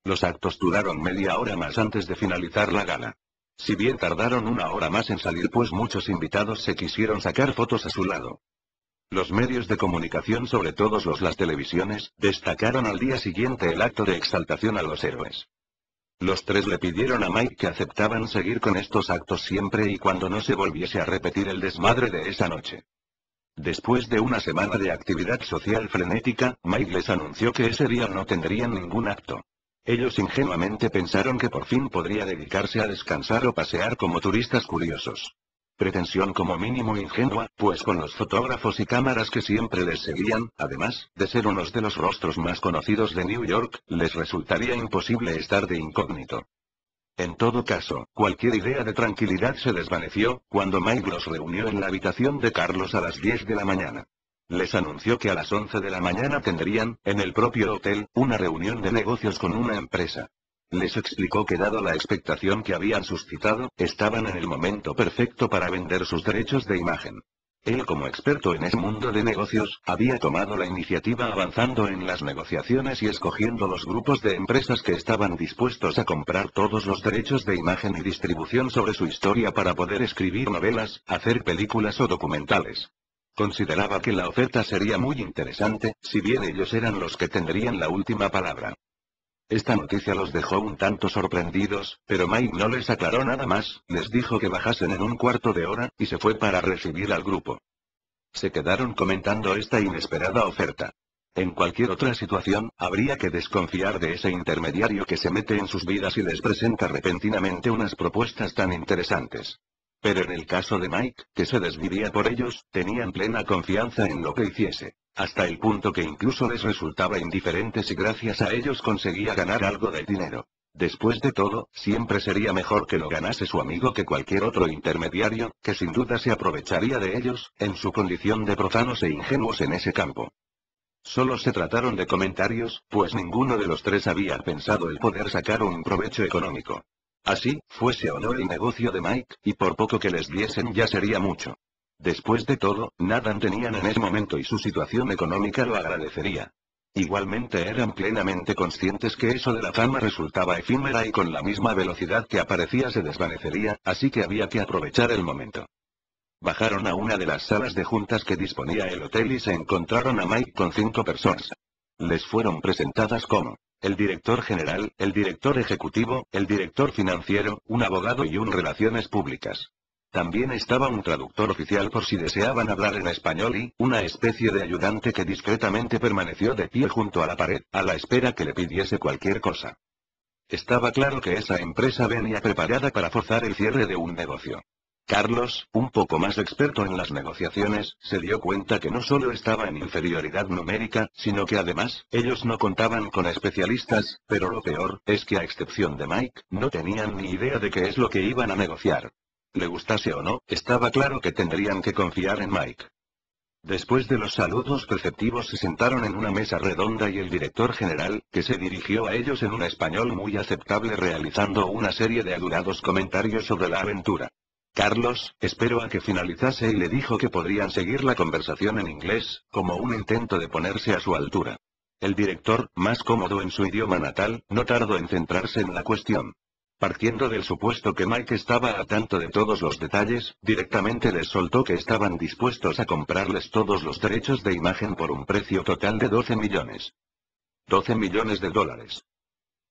Los actos duraron media hora más antes de finalizar la gala. Si bien tardaron 1 hora más en salir, pues muchos invitados se quisieron sacar fotos a su lado. Los medios de comunicación, sobre todo las televisiones, destacaron al día siguiente el acto de exaltación a los héroes. Los tres le pidieron a Mike que aceptaban seguir con estos actos siempre y cuando no se volviese a repetir el desmadre de esa noche. Después de una semana de actividad social frenética, Mike les anunció que ese día no tendrían ningún acto. Ellos ingenuamente pensaron que por fin podría dedicarse a descansar o pasear como turistas curiosos. Pretensión como mínimo ingenua, pues con los fotógrafos y cámaras que siempre les seguían, además de ser unos de los rostros más conocidos de New York, les resultaría imposible estar de incógnito. En todo caso, cualquier idea de tranquilidad se desvaneció, cuando Mike los reunió en la habitación de Carlos a las 10 de la mañana. Les anunció que a las 11 de la mañana tendrían, en el propio hotel, una reunión de negocios con una empresa. Les explicó que dado la expectación que habían suscitado, estaban en el momento perfecto para vender sus derechos de imagen. Él, como experto en ese mundo de negocios, había tomado la iniciativa avanzando en las negociaciones y escogiendo los grupos de empresas que estaban dispuestos a comprar todos los derechos de imagen y distribución sobre su historia para poder escribir novelas, hacer películas o documentales. Consideraba que la oferta sería muy interesante, si bien ellos eran los que tendrían la última palabra. Esta noticia los dejó un tanto sorprendidos, pero Mike no les aclaró nada más, les dijo que bajasen en un cuarto de hora, y se fue para recibir al grupo. Se quedaron comentando esta inesperada oferta. En cualquier otra situación, habría que desconfiar de ese intermediario que se mete en sus vidas y les presenta repentinamente unas propuestas tan interesantes. Pero en el caso de Mike, que se desvivía por ellos, tenían plena confianza en lo que hiciese. Hasta el punto que incluso les resultaba indiferente si gracias a ellos conseguía ganar algo de dinero. Después de todo, siempre sería mejor que lo ganase su amigo que cualquier otro intermediario, que sin duda se aprovecharía de ellos, en su condición de profanos e ingenuos en ese campo. Solo se trataron de comentarios, pues ninguno de los tres había pensado el poder sacar un provecho económico. Así, fuese o no el negocio de Mike, y por poco que les diesen ya sería mucho. Después de todo, nada tenían en ese momento y su situación económica lo agradecería. Igualmente eran plenamente conscientes que eso de la fama resultaba efímera y con la misma velocidad que aparecía se desvanecería, así que había que aprovechar el momento. Bajaron a una de las salas de juntas que disponía el hotel y se encontraron a Mike con 5 personas. Les fueron presentadas como el director general, el director ejecutivo, el director financiero, un abogado y un relaciones públicas. También estaba un traductor oficial por si deseaban hablar en español y una especie de ayudante que discretamente permaneció de pie junto a la pared, a la espera que le pidiese cualquier cosa. Estaba claro que esa empresa venía preparada para forzar el cierre de un negocio. Carlos, un poco más experto en las negociaciones, se dio cuenta que no solo estaba en inferioridad numérica, sino que además, ellos no contaban con especialistas, pero lo peor, es que a excepción de Mike, no tenían ni idea de qué es lo que iban a negociar. Le gustase o no, estaba claro que tendrían que confiar en Mike. Después de los saludos preceptivos se sentaron en una mesa redonda y el director general, que se dirigió a ellos en un español muy aceptable realizando una serie de adulados comentarios sobre la aventura. Carlos, esperó a que finalizase y le dijo que podrían seguir la conversación en inglés, como un intento de ponerse a su altura. El director, más cómodo en su idioma natal, no tardó en centrarse en la cuestión. Partiendo del supuesto que Mike estaba a tanto de todos los detalles, directamente les soltó que estaban dispuestos a comprarles todos los derechos de imagen por un precio total de 12 millones. $12 millones.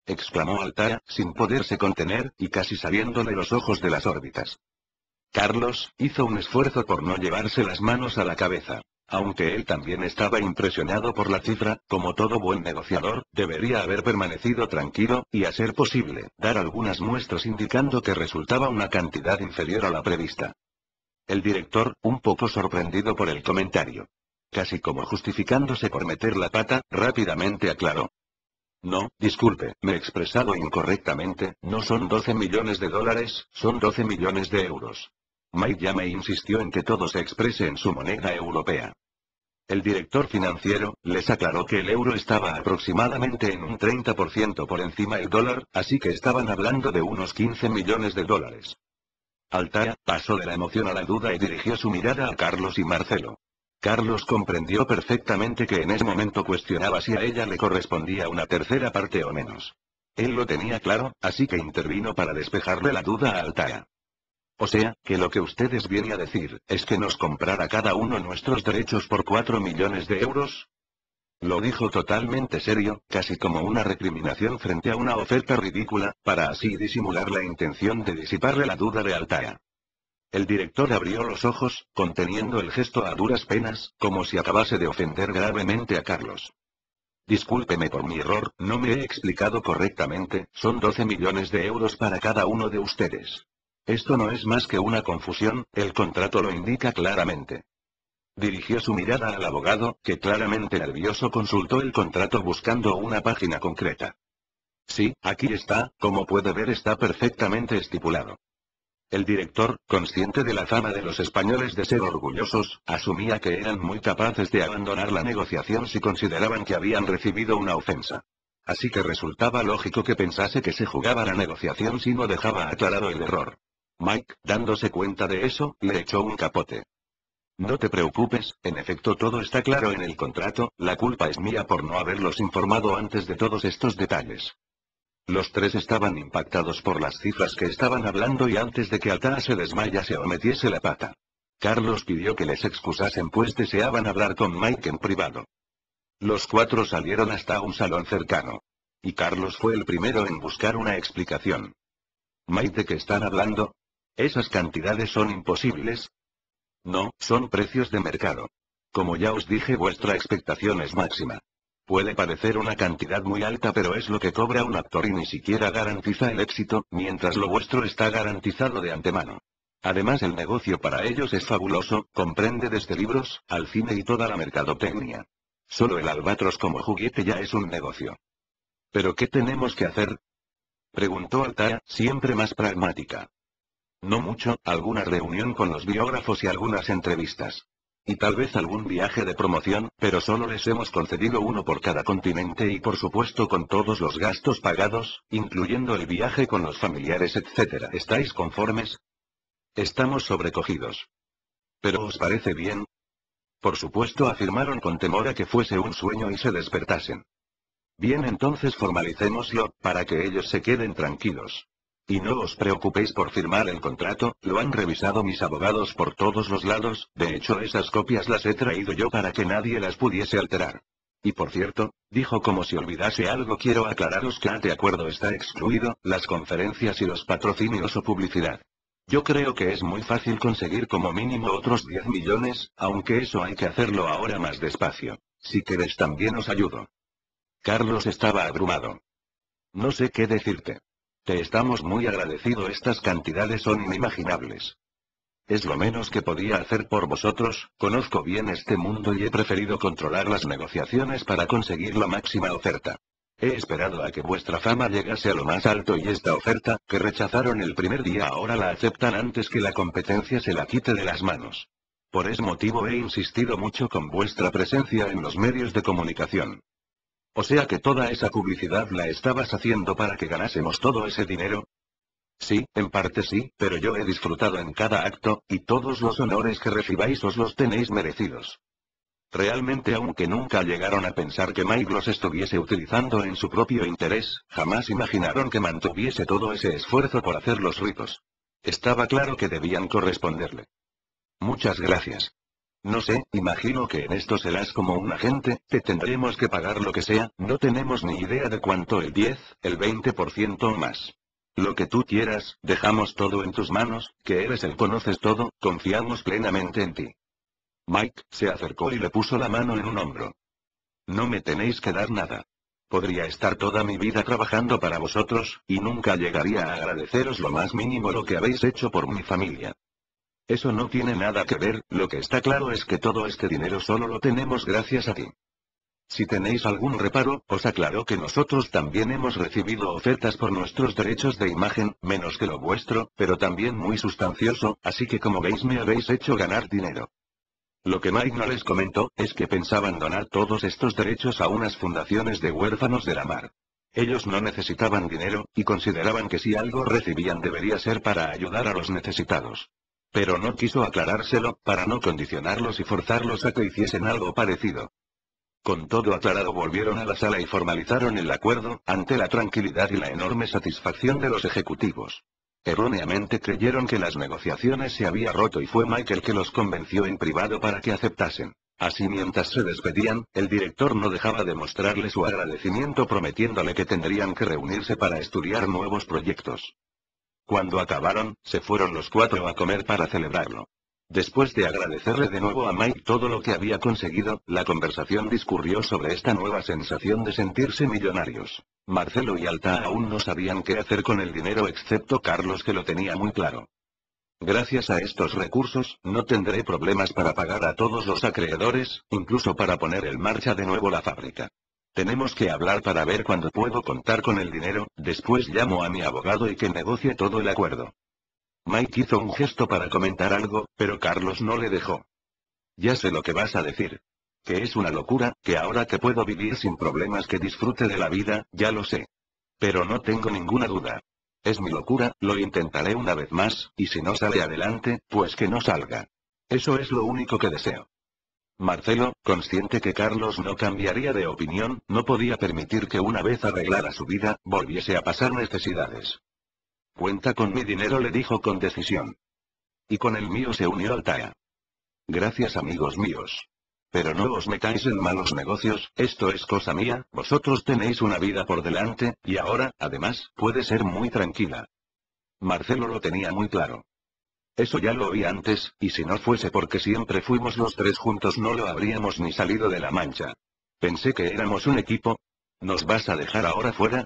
Exclamó Altaya, sin poderse contener, y casi saliéndole los ojos de las órbitas. Carlos hizo un esfuerzo por no llevarse las manos a la cabeza. Aunque él también estaba impresionado por la cifra, como todo buen negociador, debería haber permanecido tranquilo, y a ser posible, dar algunas muestras indicando que resultaba una cantidad inferior a la prevista. El director, un poco sorprendido por el comentario, casi como justificándose por meter la pata, rápidamente aclaró. No, disculpe, me he expresado incorrectamente, no son 12 millones de dólares, son 12 millones de euros. Mike ya me insistió en que todo se exprese en su moneda europea. El director financiero les aclaró que el euro estaba aproximadamente en un 30% por encima del dólar, así que estaban hablando de unos 15 millones de dólares. Altaya pasó de la emoción a la duda y dirigió su mirada a Carlos y Marcelo. Carlos comprendió perfectamente que en ese momento cuestionaba si a ella le correspondía una tercera parte o menos. Él lo tenía claro, así que intervino para despejarle la duda a Altaya. O sea, que lo que ustedes vienen a decir, es que nos comprara cada uno nuestros derechos por 4 millones de euros. Lo dijo totalmente serio, casi como una recriminación frente a una oferta ridícula, para así disimular la intención de disiparle la duda de Altair. El director abrió los ojos, conteniendo el gesto a duras penas, como si acabase de ofender gravemente a Carlos. Discúlpeme por mi error, no me he explicado correctamente, son 12 millones de euros para cada uno de ustedes. Esto no es más que una confusión, el contrato lo indica claramente. Dirigió su mirada al abogado, que claramente nervioso consultó el contrato buscando una página concreta. Sí, aquí está, como puede ver está perfectamente estipulado. El director, consciente de la fama de los españoles de ser orgullosos, asumía que eran muy capaces de abandonar la negociación si consideraban que habían recibido una ofensa. Así que resultaba lógico que pensase que se jugaba la negociación si no dejaba aclarado el error. Mike, dándose cuenta de eso, le echó un capote. No te preocupes, en efecto todo está claro en el contrato, la culpa es mía por no haberlos informado antes de todos estos detalles. Los tres estaban impactados por las cifras que estaban hablando y antes de que Altair se desmayase o metiese la pata. Carlos pidió que les excusasen pues deseaban hablar con Mike en privado. Los cuatro salieron hasta un salón cercano. Y Carlos fue el primero en buscar una explicación. Mike, ¿de qué están hablando? ¿Esas cantidades son imposibles? No, son precios de mercado. Como ya os dije, vuestra expectación es máxima. Puede parecer una cantidad muy alta, pero es lo que cobra un actor y ni siquiera garantiza el éxito, mientras lo vuestro está garantizado de antemano. Además, el negocio para ellos es fabuloso, comprende desde libros, al cine y toda la mercadotecnia. Solo el albatros como juguete ya es un negocio. ¿Pero qué tenemos que hacer?, preguntó Altair, siempre más pragmática. No mucho, alguna reunión con los biógrafos y algunas entrevistas. Y tal vez algún viaje de promoción, pero solo les hemos concedido uno por cada continente y por supuesto con todos los gastos pagados, incluyendo el viaje con los familiares etc. ¿Estáis conformes? Estamos sobrecogidos. ¿Pero os parece bien? Por supuesto, afirmaron con temor a que fuese un sueño y se despertasen. Bien, entonces formalicémoslo, para que ellos se queden tranquilos. Y no os preocupéis por firmar el contrato, lo han revisado mis abogados por todos los lados, de hecho esas copias las he traído yo para que nadie las pudiese alterar. Y por cierto, dijo como si olvidase algo, quiero aclararos que este acuerdo está excluido, las conferencias y los patrocinios o publicidad. Yo creo que es muy fácil conseguir como mínimo otros 10 millones, aunque eso hay que hacerlo ahora más despacio. Si queréis también os ayudo. Carlos estaba abrumado. No sé qué decirte. Te estamos muy agradecidos, estas cantidades son inimaginables. Es lo menos que podía hacer por vosotros, conozco bien este mundo y he preferido controlar las negociaciones para conseguir la máxima oferta. He esperado a que vuestra fama llegase a lo más alto y esta oferta, que rechazaron el primer día, ahora la aceptan antes que la competencia se la quite de las manos. Por ese motivo he insistido mucho con vuestra presencia en los medios de comunicación. O sea que toda esa publicidad la estabas haciendo para que ganásemos todo ese dinero. Sí, en parte sí, pero yo he disfrutado en cada acto, y todos los honores que recibáis os los tenéis merecidos. Realmente, aunque nunca llegaron a pensar que Mike los estuviese utilizando en su propio interés, jamás imaginaron que mantuviese todo ese esfuerzo por hacerlos ricos. Estaba claro que debían corresponderle. Muchas gracias. No sé, imagino que en esto serás como un agente, te tendremos que pagar lo que sea, no tenemos ni idea de cuánto, el 10, el 20% o más. Lo que tú quieras, dejamos todo en tus manos, que eres el conoces todo, confiamos plenamente en ti. Mike se acercó y le puso la mano en un hombro. No me tenéis que dar nada. Podría estar toda mi vida trabajando para vosotros, y nunca llegaría a agradeceros lo más mínimo lo que habéis hecho por mi familia. Eso no tiene nada que ver, lo que está claro es que todo este dinero solo lo tenemos gracias a ti. Si tenéis algún reparo, os aclaro que nosotros también hemos recibido ofertas por nuestros derechos de imagen, menos que lo vuestro, pero también muy sustancioso, así que como veis me habéis hecho ganar dinero. Lo que Mike no les comentó, es que pensaban donar todos estos derechos a unas fundaciones de huérfanos de la mar. Ellos no necesitaban dinero, y consideraban que si algo recibían debería ser para ayudar a los necesitados. Pero no quiso aclarárselo, para no condicionarlos y forzarlos a que hiciesen algo parecido. Con todo aclarado volvieron a la sala y formalizaron el acuerdo, ante la tranquilidad y la enorme satisfacción de los ejecutivos. Erróneamente creyeron que las negociaciones se había roto y fue Mike el que los convenció en privado para que aceptasen. Así mientras se despedían, el director no dejaba de mostrarle su agradecimiento prometiéndole que tendrían que reunirse para estudiar nuevos proyectos. Cuando acabaron, se fueron los cuatro a comer para celebrarlo. Después de agradecerle de nuevo a Mike todo lo que había conseguido, la conversación discurrió sobre esta nueva sensación de sentirse millonarios. Marcelo y Alta aún no sabían qué hacer con el dinero excepto Carlos, que lo tenía muy claro. Gracias a estos recursos, no tendré problemas para pagar a todos los acreedores, incluso para poner en marcha de nuevo la fábrica. Tenemos que hablar para ver cuándo puedo contar con el dinero, después llamo a mi abogado y que negocie todo el acuerdo. Mike hizo un gesto para comentar algo, pero Carlos no le dejó. Ya sé lo que vas a decir. Que es una locura, que ahora que puedo vivir sin problemas que disfrute de la vida, ya lo sé. Pero no tengo ninguna duda. Es mi locura, lo intentaré una vez más, y si no sale adelante, pues que no salga. Eso es lo único que deseo. Marcelo, consciente que Carlos no cambiaría de opinión, no podía permitir que una vez arreglara su vida, volviese a pasar necesidades. Cuenta con mi dinero, le dijo con decisión. Y con el mío, se unió Altair. Gracias, amigos míos. Pero no os metáis en malos negocios, esto es cosa mía, vosotros tenéis una vida por delante, y ahora, además, puede ser muy tranquila. Marcelo lo tenía muy claro. Eso ya lo oí antes, y si no fuese porque siempre fuimos los tres juntos no lo habríamos ni salido de la mancha. Pensé que éramos un equipo. ¿Nos vas a dejar ahora fuera?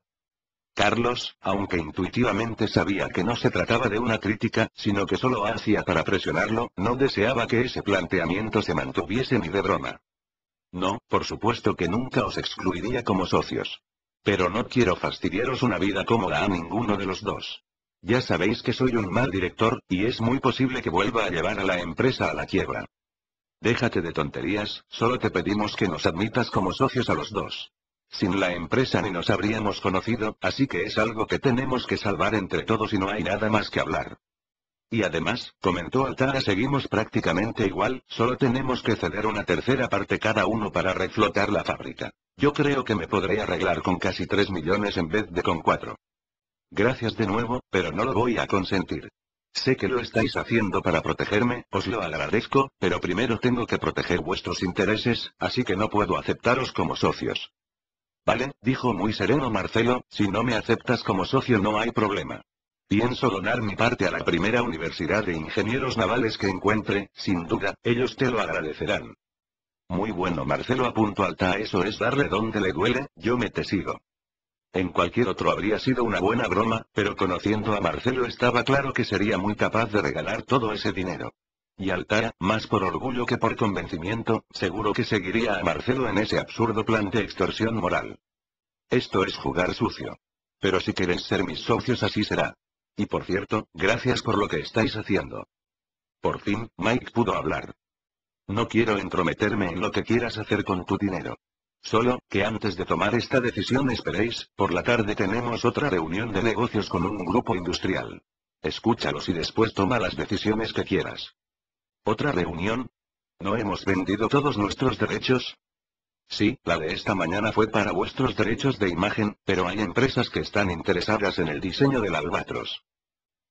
Carlos, aunque intuitivamente sabía que no se trataba de una crítica, sino que solo hacía para presionarlo, no deseaba que ese planteamiento se mantuviese ni de broma. No, por supuesto que nunca os excluiría como socios. Pero no quiero fastidiaros una vida cómoda a ninguno de los dos. Ya sabéis que soy un mal director, y es muy posible que vuelva a llevar a la empresa a la quiebra. Déjate de tonterías, solo te pedimos que nos admitas como socios a los dos. Sin la empresa ni nos habríamos conocido, así que es algo que tenemos que salvar entre todos y no hay nada más que hablar. Y además, comentó Altara, seguimos prácticamente igual, solo tenemos que ceder una tercera parte cada uno para reflotar la fábrica. Yo creo que me podré arreglar con casi 3 millones en vez de con 4. Gracias de nuevo, pero no lo voy a consentir. Sé que lo estáis haciendo para protegerme, os lo agradezco, pero primero tengo que proteger vuestros intereses, así que no puedo aceptaros como socios. Vale, dijo muy sereno Marcelo, si no me aceptas como socio no hay problema. Pienso donar mi parte a la primera universidad de ingenieros navales que encuentre, sin duda, ellos te lo agradecerán. Muy bueno, Marcelo, apuntó Alta, eso es darle donde le duele, yo me te sigo. En cualquier otro habría sido una buena broma, pero conociendo a Marcelo estaba claro que sería muy capaz de regalar todo ese dinero. Y Altara, más por orgullo que por convencimiento, seguro que seguiría a Marcelo en ese absurdo plan de extorsión moral. Esto es jugar sucio. Pero si queréis ser mis socios así será. Y por cierto, gracias por lo que estáis haciendo. Por fin, Mike pudo hablar. No quiero entrometerme en lo que quieras hacer con tu dinero. Solo, que antes de tomar esta decisión esperéis, por la tarde tenemos otra reunión de negocios con un grupo industrial. Escúchalos y después toma las decisiones que quieras. ¿Otra reunión? ¿No hemos vendido todos nuestros derechos? Sí, la de esta mañana fue para vuestros derechos de imagen, pero hay empresas que están interesadas en el diseño del Albatros.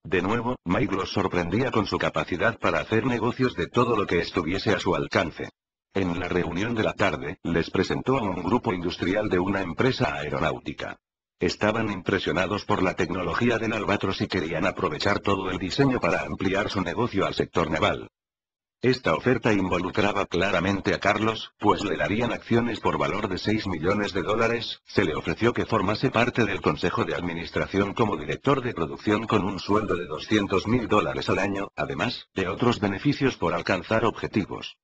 De nuevo, Mike los sorprendía con su capacidad para hacer negocios de todo lo que estuviese a su alcance. En la reunión de la tarde, les presentó a un grupo industrial de una empresa aeronáutica. Estaban impresionados por la tecnología del Albatros y querían aprovechar todo el diseño para ampliar su negocio al sector naval. Esta oferta involucraba claramente a Carlos, pues le darían acciones por valor de $6 millones, se le ofreció que formase parte del consejo de administración como director de producción con un sueldo de $200.000 al año, además de otros beneficios por alcanzar objetivos.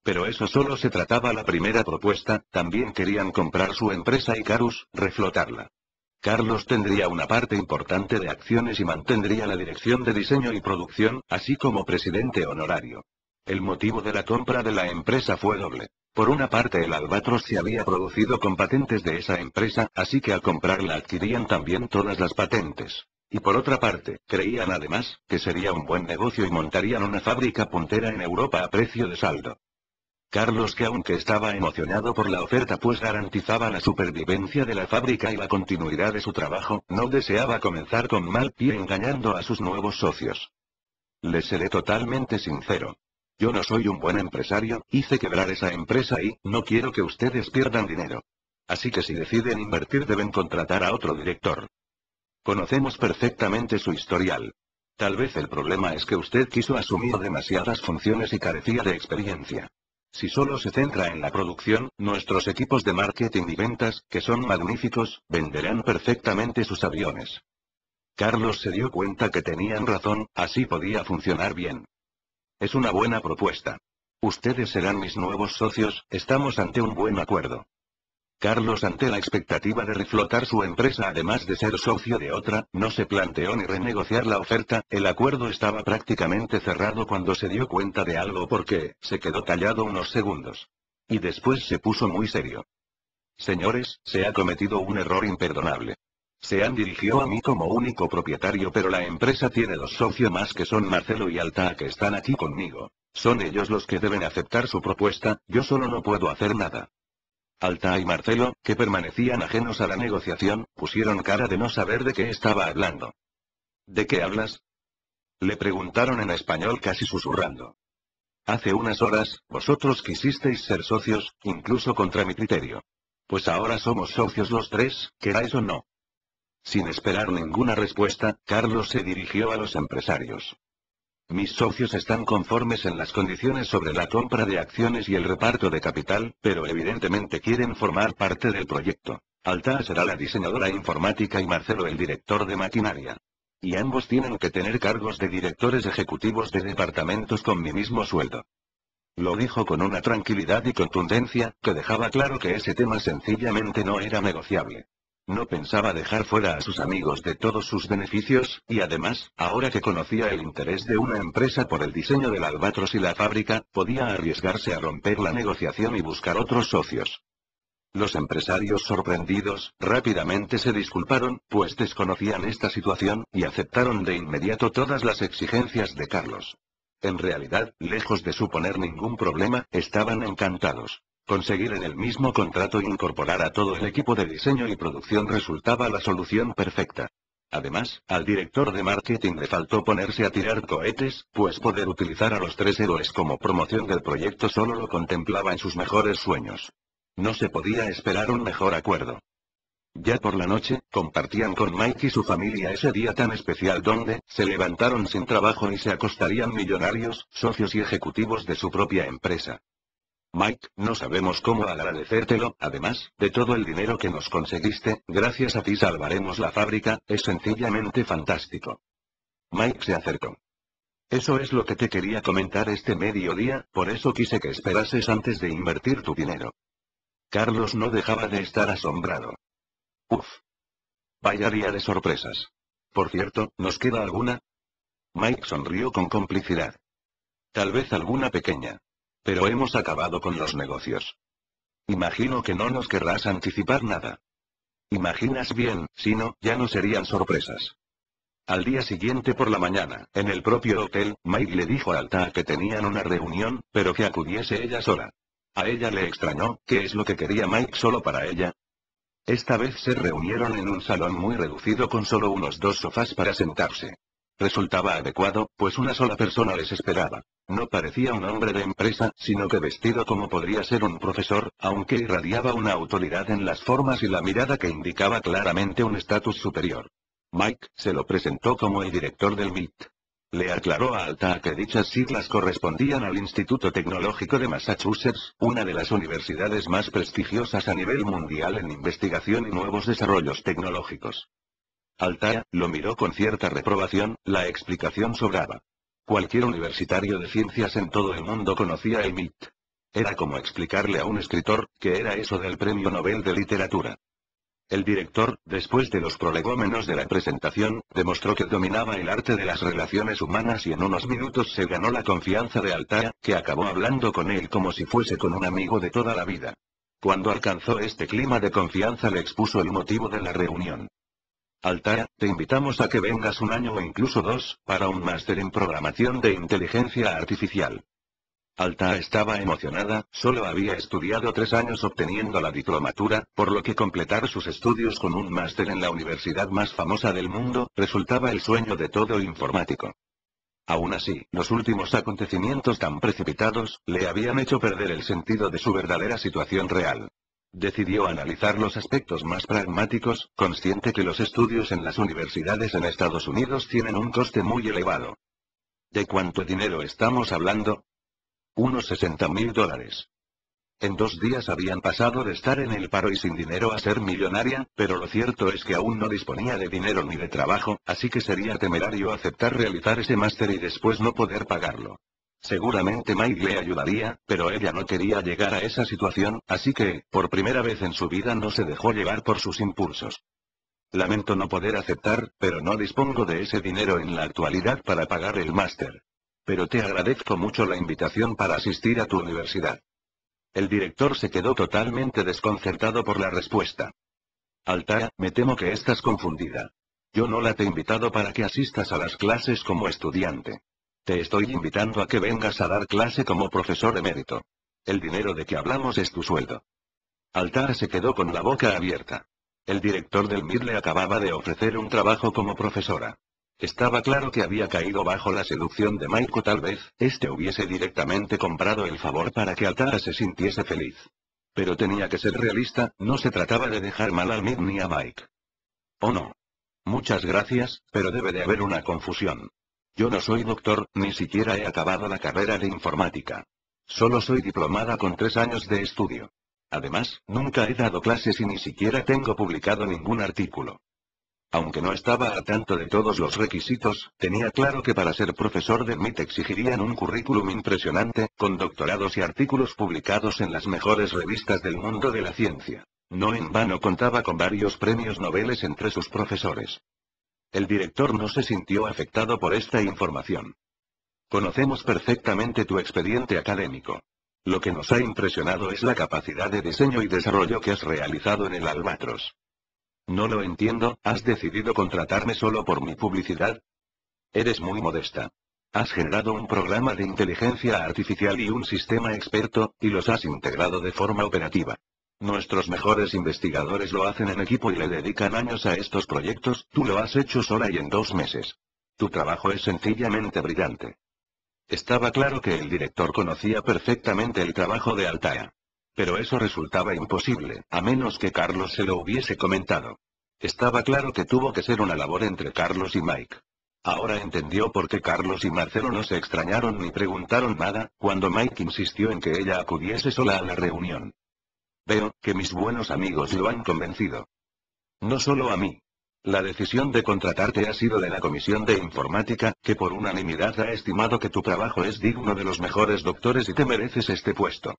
Pero eso solo se trataba la primera propuesta, también querían comprar su empresa Icarus, reflotarla. Carlos tendría una parte importante de acciones y mantendría la dirección de diseño y producción, así como presidente honorario. El motivo de la compra de la empresa fue doble. Por una parte, el Albatros se había producido con patentes de esa empresa, así que al comprarla adquirían también todas las patentes. Y por otra parte, creían además, que sería un buen negocio y montarían una fábrica puntera en Europa a precio de saldo. Carlos, que aunque estaba emocionado por la oferta pues garantizaba la supervivencia de la fábrica y la continuidad de su trabajo, no deseaba comenzar con mal pie engañando a sus nuevos socios. Les seré totalmente sincero. Yo no soy un buen empresario, hice quebrar esa empresa y no quiero que ustedes pierdan dinero. Así que si deciden invertir deben contratar a otro director. Conocemos perfectamente su historial. Tal vez el problema es que usted quiso asumir demasiadas funciones y carecía de experiencia. Si solo se centra en la producción, nuestros equipos de marketing y ventas, que son magníficos, venderán perfectamente sus aviones. Carlos se dio cuenta que tenían razón, así podía funcionar bien. Es una buena propuesta. Ustedes serán mis nuevos socios, estamos ante un buen acuerdo. Carlos, ante la expectativa de reflotar su empresa además de ser socio de otra, no se planteó ni renegociar la oferta, el acuerdo estaba prácticamente cerrado cuando se dio cuenta de algo porque, se quedó callado unos segundos. Y después se puso muy serio. Señores, se ha cometido un error imperdonable. Se han dirigido a mí como único propietario, pero la empresa tiene dos socios más que son Marcelo y Alta, que están aquí conmigo. Son ellos los que deben aceptar su propuesta, yo solo no puedo hacer nada. Alta y Marcelo, que permanecían ajenos a la negociación, pusieron cara de no saber de qué estaba hablando. ¿De qué hablas? Le preguntaron en español casi susurrando. Hace unas horas, vosotros quisisteis ser socios, incluso contra mi criterio. Pues ahora somos socios los tres, queráis o no. Sin esperar ninguna respuesta, Carlos se dirigió a los empresarios. Mis socios están conformes en las condiciones sobre la compra de acciones y el reparto de capital, pero evidentemente quieren formar parte del proyecto. Alta será la diseñadora informática y Marcelo el director de maquinaria. Y ambos tienen que tener cargos de directores ejecutivos de departamentos con mi mismo sueldo. Lo dijo con una tranquilidad y contundencia, que dejaba claro que ese tema sencillamente no era negociable. No pensaba dejar fuera a sus amigos de todos sus beneficios, y además, ahora que conocía el interés de una empresa por el diseño del Albatros y la fábrica, podía arriesgarse a romper la negociación y buscar otros socios. Los empresarios, sorprendidos, rápidamente se disculparon, pues desconocían esta situación, y aceptaron de inmediato todas las exigencias de Carlos. En realidad, lejos de suponer ningún problema, estaban encantados. Conseguir en el mismo contrato incorporar a todo el equipo de diseño y producción resultaba la solución perfecta. Además, al director de marketing le faltó ponerse a tirar cohetes, pues poder utilizar a los tres héroes como promoción del proyecto solo lo contemplaba en sus mejores sueños. No se podía esperar un mejor acuerdo. Ya por la noche, compartían con Mike y su familia ese día tan especial donde, se levantaron sin trabajo y se acostarían millonarios, socios y ejecutivos de su propia empresa. Mike, no sabemos cómo agradecértelo, además, de todo el dinero que nos conseguiste, gracias a ti salvaremos la fábrica, es sencillamente fantástico. Mike se acercó. Eso es lo que te quería comentar este mediodía, por eso quise que esperases antes de invertir tu dinero. Carlos no dejaba de estar asombrado. Uf. Vaya día de sorpresas. Por cierto, ¿nos queda alguna? Mike sonrió con complicidad. Tal vez alguna pequeña. Pero hemos acabado con los negocios. Imagino que no nos querrás anticipar nada. Imaginas bien, si no, ya no serían sorpresas. Al día siguiente por la mañana, en el propio hotel, Mike le dijo a Alta que tenían una reunión, pero que acudiese ella sola. A ella le extrañó, ¿qué es lo que quería Mike solo para ella? Esta vez se reunieron en un salón muy reducido con solo unos 2 sofás para sentarse. Resultaba adecuado, pues una sola persona les esperaba. No parecía un hombre de empresa, sino que vestido como podría ser un profesor, aunque irradiaba una autoridad en las formas y la mirada que indicaba claramente un estatus superior. Mike se lo presentó como el director del MIT. Le aclaró a Alta que dichas siglas correspondían al Instituto Tecnológico de Massachusetts, una de las universidades más prestigiosas a nivel mundial en investigación y nuevos desarrollos tecnológicos. Alta lo miró con cierta reprobación, la explicación sobraba. Cualquier universitario de ciencias en todo el mundo conocía el MIT. Era como explicarle a un escritor, ¿qué era eso del Premio Nobel de Literatura? El director, después de los prolegómenos de la presentación, demostró que dominaba el arte de las relaciones humanas y en unos minutos se ganó la confianza de Alta, que acabó hablando con él como si fuese con un amigo de toda la vida. Cuando alcanzó este clima de confianza le expuso el motivo de la reunión. Alta, te invitamos a que vengas un año o incluso 2, para un máster en programación de inteligencia artificial. Alta estaba emocionada, solo había estudiado 3 años obteniendo la diplomatura, por lo que completar sus estudios con un máster en la universidad más famosa del mundo, resultaba el sueño de todo informático. Aún así, los últimos acontecimientos tan precipitados, le habían hecho perder el sentido de su verdadera situación real. Decidió analizar los aspectos más pragmáticos, consciente que los estudios en las universidades en Estados Unidos tienen un coste muy elevado. ¿De cuánto dinero estamos hablando? Unos $60.000. En 2 días habían pasado de estar en el paro y sin dinero a ser millonaria, pero lo cierto es que aún no disponía de dinero ni de trabajo, así que sería temerario aceptar realizar ese máster y después no poder pagarlo. Seguramente Mike le ayudaría, pero ella no quería llegar a esa situación, así que, por primera vez en su vida no se dejó llevar por sus impulsos. Lamento no poder aceptar, pero no dispongo de ese dinero en la actualidad para pagar el máster. Pero te agradezco mucho la invitación para asistir a tu universidad. El director se quedó totalmente desconcertado por la respuesta. Altara, me temo que estás confundida. Yo no la te he invitado para que asistas a las clases como estudiante. Te estoy invitando a que vengas a dar clase como profesor emérito. El dinero de que hablamos es tu sueldo. Altara se quedó con la boca abierta. El director del MIT le acababa de ofrecer un trabajo como profesora. Estaba claro que había caído bajo la seducción de Mike o tal vez, este hubiese directamente comprado el favor para que Altara se sintiese feliz. Pero tenía que ser realista, no se trataba de dejar mal al MIT ni a Mike. Oh no. Muchas gracias, pero debe de haber una confusión. Yo no soy doctor, ni siquiera he acabado la carrera de informática. Solo soy diplomada con 3 años de estudio. Además, nunca he dado clases y ni siquiera tengo publicado ningún artículo. Aunque no estaba al tanto de todos los requisitos, tenía claro que para ser profesor de MIT exigirían un currículum impresionante, con doctorados y artículos publicados en las mejores revistas del mundo de la ciencia. No en vano contaba con varios premios Nobel entre sus profesores. El director no se sintió afectado por esta información. Conocemos perfectamente tu expediente académico. Lo que nos ha impresionado es la capacidad de diseño y desarrollo que has realizado en el Albatros. No lo entiendo, ¿has decidido contratarme solo por mi publicidad? Eres muy modesta. Has generado un programa de inteligencia artificial y un sistema experto, y los has integrado de forma operativa. Nuestros mejores investigadores lo hacen en equipo y le dedican años a estos proyectos, tú lo has hecho sola y en 2 meses. Tu trabajo es sencillamente brillante. Estaba claro que el director conocía perfectamente el trabajo de Altara. Pero eso resultaba imposible, a menos que Carlos se lo hubiese comentado. Estaba claro que tuvo que ser una labor entre Carlos y Mike. Ahora entendió por qué Carlos y Marcelo no se extrañaron ni preguntaron nada, cuando Mike insistió en que ella acudiese sola a la reunión. Veo que mis buenos amigos lo han convencido. No solo a mí. La decisión de contratarte ha sido de la Comisión de Informática, que por unanimidad ha estimado que tu trabajo es digno de los mejores doctores y te mereces este puesto.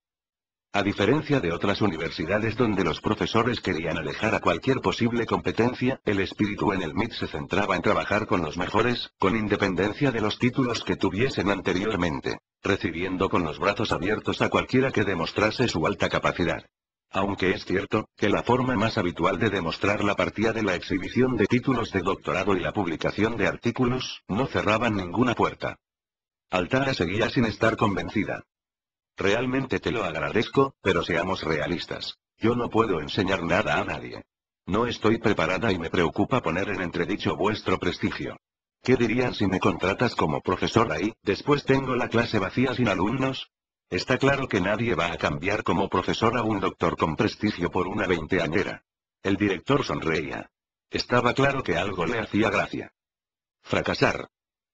A diferencia de otras universidades donde los profesores querían alejar a cualquier posible competencia, el espíritu en el MIT se centraba en trabajar con los mejores, con independencia de los títulos que tuviesen anteriormente, recibiendo con los brazos abiertos a cualquiera que demostrase su alta capacidad. Aunque es cierto, que la forma más habitual de demostrarla partía de la exhibición de títulos de doctorado y la publicación de artículos, no cerraban ninguna puerta. Altara seguía sin estar convencida. Realmente te lo agradezco, pero seamos realistas. Yo no puedo enseñar nada a nadie. No estoy preparada y me preocupa poner en entredicho vuestro prestigio. ¿Qué dirían si me contratas como profesora y, después tengo la clase vacía sin alumnos? Está claro que nadie va a cambiar como profesor a un doctor con prestigio por una veinteañera. El director sonreía. Estaba claro que algo le hacía gracia. Fracasar.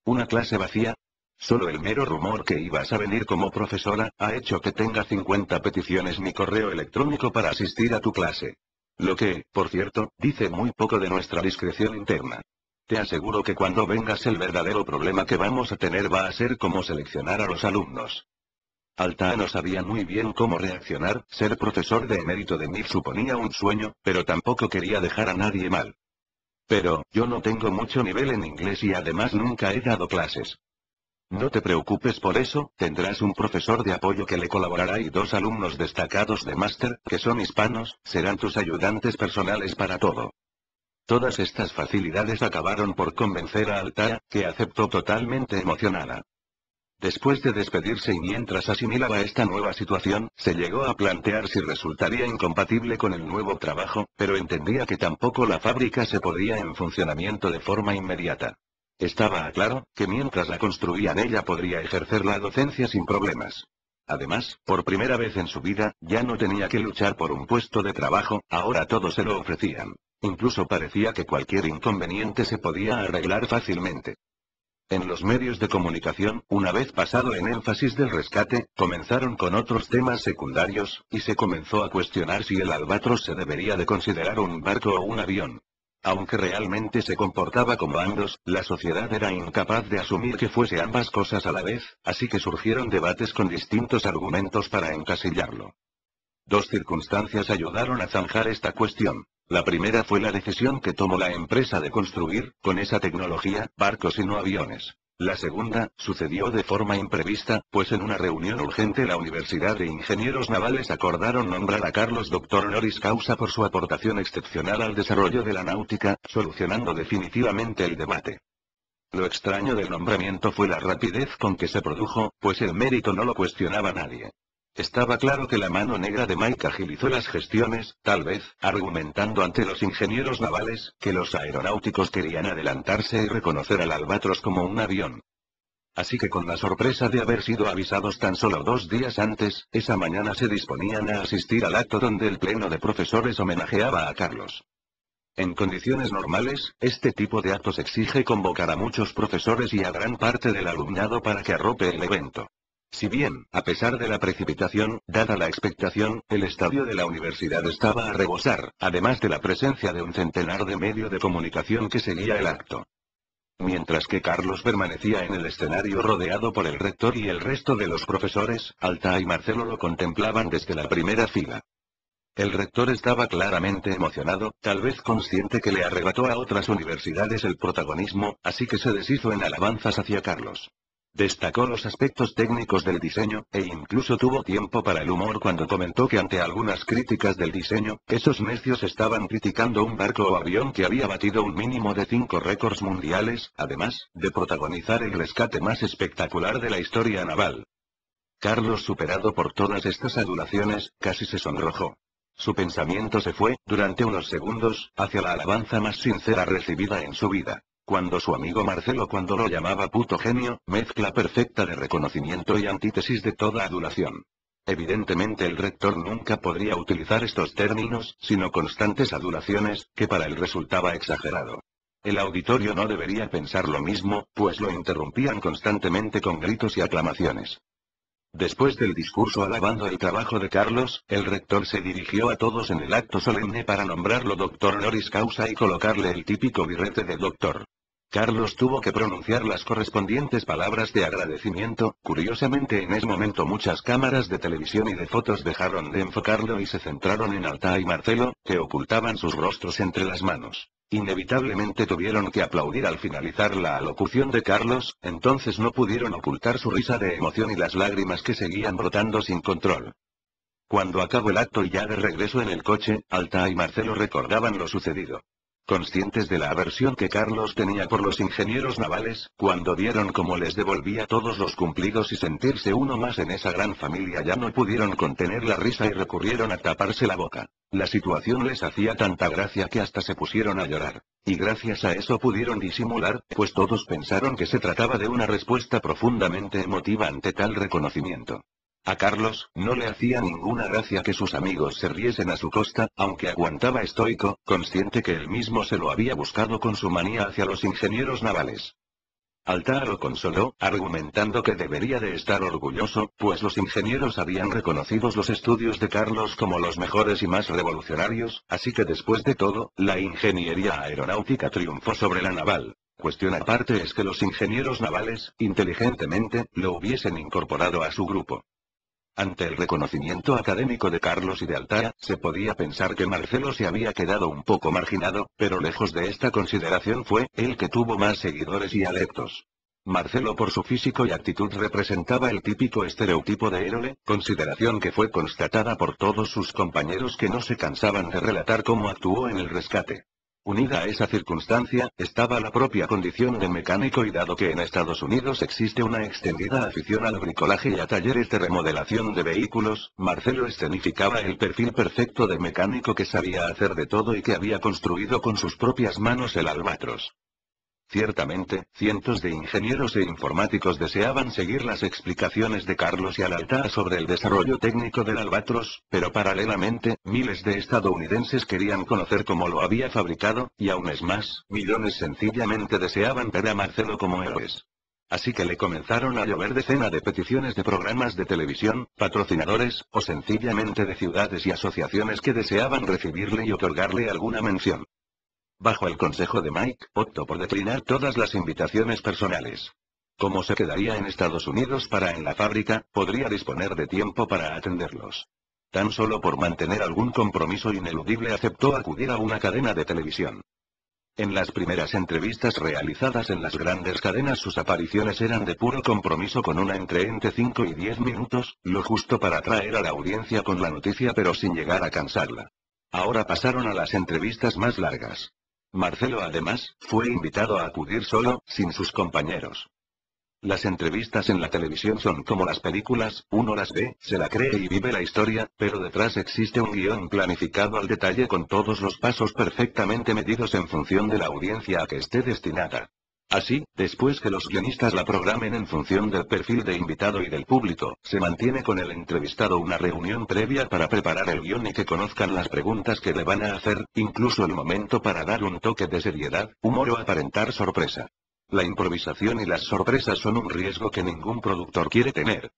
¿Una clase vacía? Solo el mero rumor que ibas a venir como profesora, ha hecho que tenga 50 peticiones mi correo electrónico para asistir a tu clase. Lo que, por cierto, dice muy poco de nuestra discreción interna. Te aseguro que cuando vengas el verdadero problema que vamos a tener va a ser cómo seleccionar a los alumnos. Altara no sabía muy bien cómo reaccionar, ser profesor de emérito de MIT suponía un sueño, pero tampoco quería dejar a nadie mal. Pero, yo no tengo mucho nivel en inglés y además nunca he dado clases. No te preocupes por eso, tendrás un profesor de apoyo que le colaborará y 2 alumnos destacados de máster, que son hispanos, serán tus ayudantes personales para todo. Todas estas facilidades acabaron por convencer a Altara, que aceptó totalmente emocionada. Después de despedirse y mientras asimilaba esta nueva situación, se llegó a plantear si resultaría incompatible con el nuevo trabajo, pero entendía que tampoco la fábrica se podía en funcionamiento de forma inmediata. Estaba claro que mientras la construían ella podría ejercer la docencia sin problemas. Además, por primera vez en su vida, ya no tenía que luchar por un puesto de trabajo, ahora todo se lo ofrecían. Incluso parecía que cualquier inconveniente se podía arreglar fácilmente. En los medios de comunicación, una vez pasado el énfasis del rescate, comenzaron con otros temas secundarios, y se comenzó a cuestionar si el Albatros se debería de considerar un barco o un avión. Aunque realmente se comportaba como ambos, la sociedad era incapaz de asumir que fuese ambas cosas a la vez, así que surgieron debates con distintos argumentos para encasillarlo. Dos circunstancias ayudaron a zanjar esta cuestión. La primera fue la decisión que tomó la empresa de construir, con esa tecnología, barcos y no aviones. La segunda, sucedió de forma imprevista, pues en una reunión urgente la Universidad de Ingenieros Navales acordaron nombrar a Carlos Doctor Honoris Causa por su aportación excepcional al desarrollo de la náutica, solucionando definitivamente el debate. Lo extraño del nombramiento fue la rapidez con que se produjo, pues el mérito no lo cuestionaba nadie. Estaba claro que la mano negra de Mike agilizó las gestiones, tal vez, argumentando ante los ingenieros navales, que los aeronáuticos querían adelantarse y reconocer al Albatros como un avión. Así que con la sorpresa de haber sido avisados tan solo 2 días antes, esa mañana se disponían a asistir al acto donde el pleno de profesores homenajeaba a Carlos. En condiciones normales, este tipo de actos exige convocar a muchos profesores y a gran parte del alumnado para que arrope el evento. Si bien, a pesar de la precipitación, dada la expectación, el estadio de la universidad estaba a rebosar, además de la presencia de un centenar de medios de comunicación que seguía el acto. Mientras que Carlos permanecía en el escenario rodeado por el rector y el resto de los profesores, Alta y Marcelo lo contemplaban desde la primera fila. El rector estaba claramente emocionado, tal vez consciente que le arrebató a otras universidades el protagonismo, así que se deshizo en alabanzas hacia Carlos. Destacó los aspectos técnicos del diseño, e incluso tuvo tiempo para el humor cuando comentó que ante algunas críticas del diseño, esos necios estaban criticando un barco o avión que había batido un mínimo de 5 récords mundiales, además, de protagonizar el rescate más espectacular de la historia naval. Carlos, superado por todas estas adulaciones, casi se sonrojó. Su pensamiento se fue, durante unos segundos, hacia la alabanza más sincera recibida en su vida. Cuando su amigo Marcelo cuando lo llamaba puto genio, mezcla perfecta de reconocimiento y antítesis de toda adulación. Evidentemente el rector nunca podría utilizar estos términos, sino constantes adulaciones, que para él resultaba exagerado. El auditorio no debería pensar lo mismo, pues lo interrumpían constantemente con gritos y aclamaciones. Después del discurso alabando el trabajo de Carlos, el rector se dirigió a todos en el acto solemne para nombrarlo doctor honoris causa y colocarle el típico birrete de doctor. Carlos tuvo que pronunciar las correspondientes palabras de agradecimiento. Curiosamente en ese momento muchas cámaras de televisión y de fotos dejaron de enfocarlo y se centraron en Alta y Marcelo, que ocultaban sus rostros entre las manos. Inevitablemente tuvieron que aplaudir al finalizar la alocución de Carlos, entonces no pudieron ocultar su risa de emoción y las lágrimas que seguían brotando sin control. Cuando acabó el acto y ya de regreso en el coche, Alta y Marcelo recordaban lo sucedido. Conscientes de la aversión que Carlos tenía por los ingenieros navales, cuando vieron cómo les devolvía todos los cumplidos y sentirse uno más en esa gran familia ya no pudieron contener la risa y recurrieron a taparse la boca. La situación les hacía tanta gracia que hasta se pusieron a llorar. Y gracias a eso pudieron disimular, pues todos pensaron que se trataba de una respuesta profundamente emotiva ante tal reconocimiento. A Carlos, no le hacía ninguna gracia que sus amigos se riesen a su costa, aunque aguantaba estoico, consciente que él mismo se lo había buscado con su manía hacia los ingenieros navales. Alta lo consoló, argumentando que debería de estar orgulloso, pues los ingenieros habían reconocido los estudios de Carlos como los mejores y más revolucionarios, así que después de todo, la ingeniería aeronáutica triunfó sobre la naval. Cuestión aparte es que los ingenieros navales, inteligentemente, lo hubiesen incorporado a su grupo. Ante el reconocimiento académico de Carlos y de Alta, se podía pensar que Marcelo se había quedado un poco marginado, pero lejos de esta consideración fue el que tuvo más seguidores y adeptos. Marcelo por su físico y actitud representaba el típico estereotipo de héroe, consideración que fue constatada por todos sus compañeros que no se cansaban de relatar cómo actuó en el rescate. Unida a esa circunstancia, estaba la propia condición de mecánico y dado que en Estados Unidos existe una extendida afición al bricolaje y a talleres de remodelación de vehículos, Marcelo escenificaba el perfil perfecto de mecánico que sabía hacer de todo y que había construido con sus propias manos el Albatros. Ciertamente, cientos de ingenieros e informáticos deseaban seguir las explicaciones de Carlos y Alalta sobre el desarrollo técnico del Albatros, pero paralelamente, miles de estadounidenses querían conocer cómo lo había fabricado, y aún es más, millones sencillamente deseaban ver a Marcelo como héroes. Así que le comenzaron a llover decenas de peticiones de programas de televisión, patrocinadores, o sencillamente de ciudades y asociaciones que deseaban recibirle y otorgarle alguna mención. Bajo el consejo de Mike, optó por declinar todas las invitaciones personales. Como se quedaría en Estados Unidos para en la fábrica, podría disponer de tiempo para atenderlos. Tan solo por mantener algún compromiso ineludible aceptó acudir a una cadena de televisión. En las primeras entrevistas realizadas en las grandes cadenas sus apariciones eran de puro compromiso con una entre 5 y 10 minutos, lo justo para atraer a la audiencia con la noticia pero sin llegar a cansarla. Ahora pasaron a las entrevistas más largas. Marcelo además, fue invitado a acudir solo, sin sus compañeros. Las entrevistas en la televisión son como las películas, uno las ve, se la cree y vive la historia, pero detrás existe un guión planificado al detalle con todos los pasos perfectamente medidos en función de la audiencia a que esté destinada. Así, después que los guionistas la programen en función del perfil de invitado y del público, se mantiene con el entrevistado una reunión previa para preparar el guión y que conozcan las preguntas que le van a hacer, incluso el momento para dar un toque de seriedad, humor o aparentar sorpresa. La improvisación y las sorpresas son un riesgo que ningún productor quiere tener.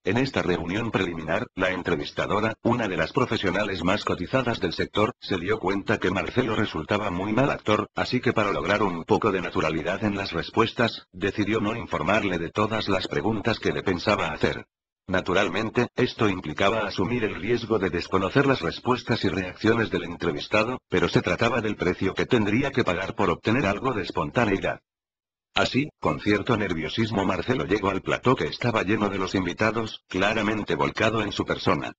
En esta reunión preliminar, la entrevistadora, una de las profesionales más cotizadas del sector, se dio cuenta que Marcelo resultaba muy mal actor, así que para lograr un poco de naturalidad en las respuestas, decidió no informarle de todas las preguntas que le pensaba hacer. Naturalmente, esto implicaba asumir el riesgo de desconocer las respuestas y reacciones del entrevistado, pero se trataba del precio que tendría que pagar por obtener algo de espontaneidad. Así, con cierto nerviosismo Marcelo llegó al plató que estaba lleno de los invitados, claramente volcado en su persona.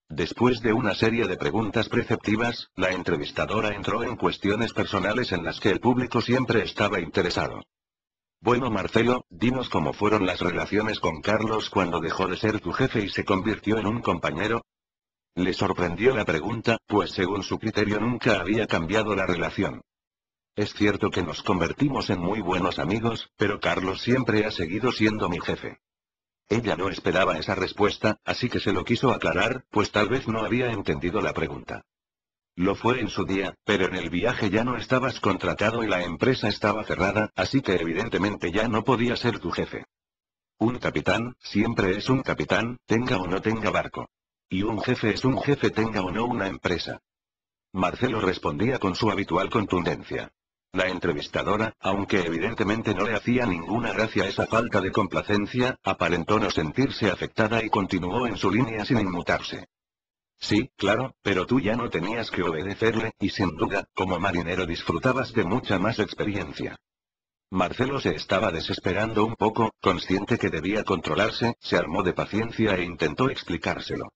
Después de una serie de preguntas preceptivas, la entrevistadora entró en cuestiones personales en las que el público siempre estaba interesado. Bueno Marcelo, dinos cómo fueron las relaciones con Carlos cuando dejó de ser tu jefe y se convirtió en un compañero. Le sorprendió la pregunta, pues según su criterio nunca había cambiado la relación. Es cierto que nos convertimos en muy buenos amigos, pero Carlos siempre ha seguido siendo mi jefe. Ella no esperaba esa respuesta, así que se lo quiso aclarar, pues tal vez no había entendido la pregunta. Lo fue en su día, pero en el viaje ya no estabas contratado y la empresa estaba cerrada, así que evidentemente ya no podía ser tu jefe. Un capitán, siempre es un capitán, tenga o no tenga barco. Y un jefe es un jefe tenga o no una empresa. Marcelo respondía con su habitual contundencia. La entrevistadora, aunque evidentemente no le hacía ninguna gracia esa falta de complacencia, aparentó no sentirse afectada y continuó en su línea sin inmutarse. Sí, claro, pero tú ya no tenías que obedecerle, y sin duda, como marinero disfrutabas de mucha más experiencia. Marcelo se estaba desesperando un poco, consciente que debía controlarse, se armó de paciencia e intentó explicárselo.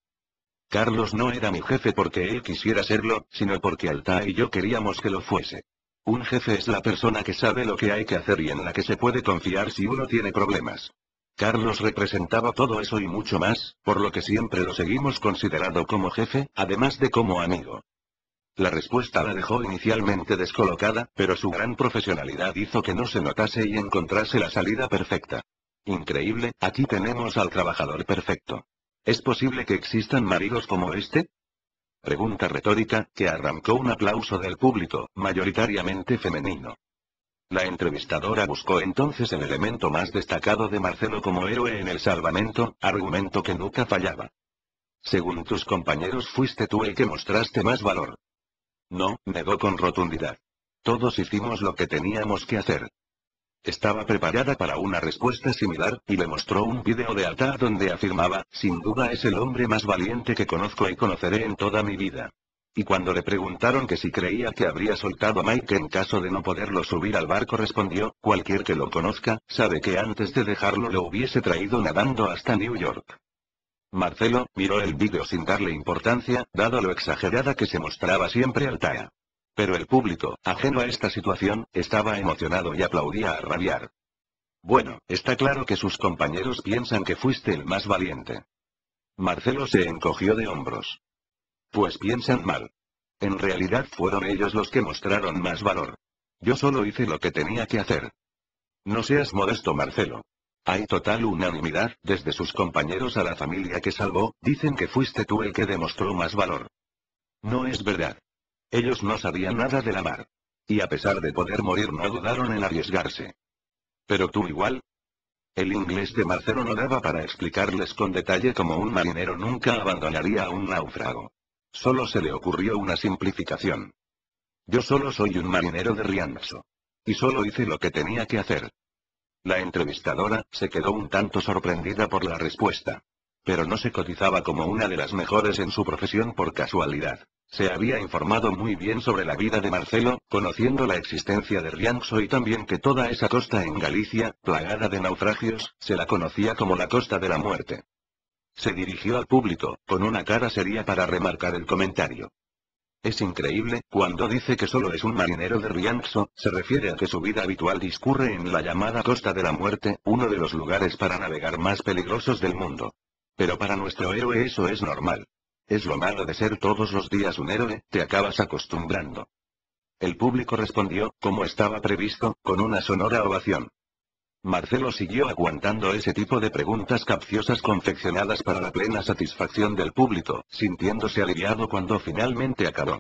Carlos no era mi jefe porque él quisiera serlo, sino porque Alta y yo queríamos que lo fuese. Un jefe es la persona que sabe lo que hay que hacer y en la que se puede confiar si uno tiene problemas. Carlos representaba todo eso y mucho más, por lo que siempre lo seguimos considerando como jefe, además de como amigo. La respuesta la dejó inicialmente descolocada, pero su gran profesionalidad hizo que no se notase y encontrase la salida perfecta. Increíble, aquí tenemos al trabajador perfecto. ¿Es posible que existan maridos como este? Pregunta retórica, que arrancó un aplauso del público, mayoritariamente femenino. La entrevistadora buscó entonces el elemento más destacado de Marcelo como héroe en el salvamento, argumento que nunca fallaba. Según tus compañeros fuiste tú el que mostraste más valor. No, negó con rotundidad. Todos hicimos lo que teníamos que hacer. Estaba preparada para una respuesta similar, y le mostró un vídeo de Alta donde afirmaba, sin duda es el hombre más valiente que conozco y conoceré en toda mi vida. Y cuando le preguntaron que si creía que habría soltado a Mike en caso de no poderlo subir al barco respondió, cualquier que lo conozca, sabe que antes de dejarlo lo hubiese traído nadando hasta New York. Marcelo miró el vídeo sin darle importancia, dado lo exagerada que se mostraba siempre Alta. Pero el público, ajeno a esta situación, estaba emocionado y aplaudía a rabiar. Bueno, está claro que sus compañeros piensan que fuiste el más valiente. Marcelo se encogió de hombros. Pues piensan mal. En realidad fueron ellos los que mostraron más valor. Yo solo hice lo que tenía que hacer. No seas modesto, Marcelo. Hay total unanimidad, desde sus compañeros a la familia que salvó, dicen que fuiste tú el que demostró más valor. No es verdad. Ellos no sabían nada de la mar. Y a pesar de poder morir no dudaron en arriesgarse. ¿Pero tú igual? El inglés de Marcelo no daba para explicarles con detalle cómo un marinero nunca abandonaría a un náufrago. Solo se le ocurrió una simplificación. Yo solo soy un marinero de Rianxo. Y solo hice lo que tenía que hacer. La entrevistadora se quedó un tanto sorprendida por la respuesta. Pero no se cotizaba como una de las mejores en su profesión por casualidad. Se había informado muy bien sobre la vida de Marcelo, conociendo la existencia de Rianxo y también que toda esa costa en Galicia, plagada de naufragios, se la conocía como la Costa de la Muerte. Se dirigió al público, con una cara seria para remarcar el comentario. Es increíble, cuando dice que solo es un marinero de Rianxo, se refiere a que su vida habitual discurre en la llamada Costa de la Muerte, uno de los lugares para navegar más peligrosos del mundo. Pero para nuestro héroe eso es normal. Es lo malo de ser todos los días un héroe, te acabas acostumbrando. El público respondió, como estaba previsto, con una sonora ovación. Marcelo siguió aguantando ese tipo de preguntas capciosas confeccionadas para la plena satisfacción del público, sintiéndose aliviado cuando finalmente acabó.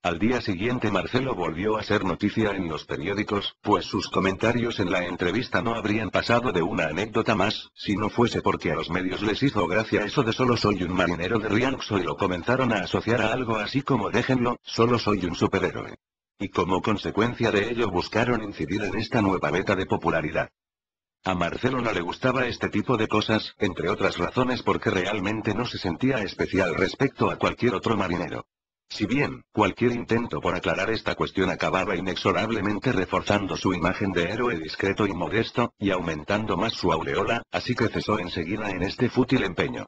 Al día siguiente Marcelo volvió a ser noticia en los periódicos, pues sus comentarios en la entrevista no habrían pasado de una anécdota más, si no fuese porque a los medios les hizo gracia eso de solo soy un marinero de Rianxo y lo comenzaron a asociar a algo así como déjenlo, solo soy un superhéroe. Y como consecuencia de ello buscaron incidir en esta nueva veta de popularidad. A Marcelo no le gustaba este tipo de cosas, entre otras razones porque realmente no se sentía especial respecto a cualquier otro marinero. Si bien, cualquier intento por aclarar esta cuestión acababa inexorablemente reforzando su imagen de héroe discreto y modesto, y aumentando más su aureola, así que cesó enseguida en este fútil empeño.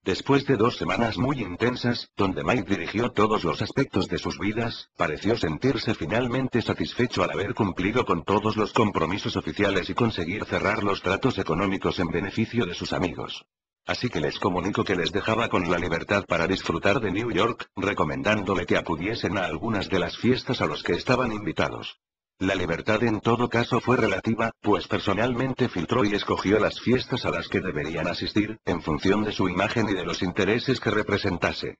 Después de 2 semanas muy intensas, donde Mike dirigió todos los aspectos de sus vidas, pareció sentirse finalmente satisfecho al haber cumplido con todos los compromisos oficiales y conseguir cerrar los tratos económicos en beneficio de sus amigos. Así que les comunicó que les dejaba con la libertad para disfrutar de New York, recomendándole que acudiesen a algunas de las fiestas a los que estaban invitados. La libertad en todo caso fue relativa, pues personalmente filtró y escogió las fiestas a las que deberían asistir, en función de su imagen y de los intereses que representase.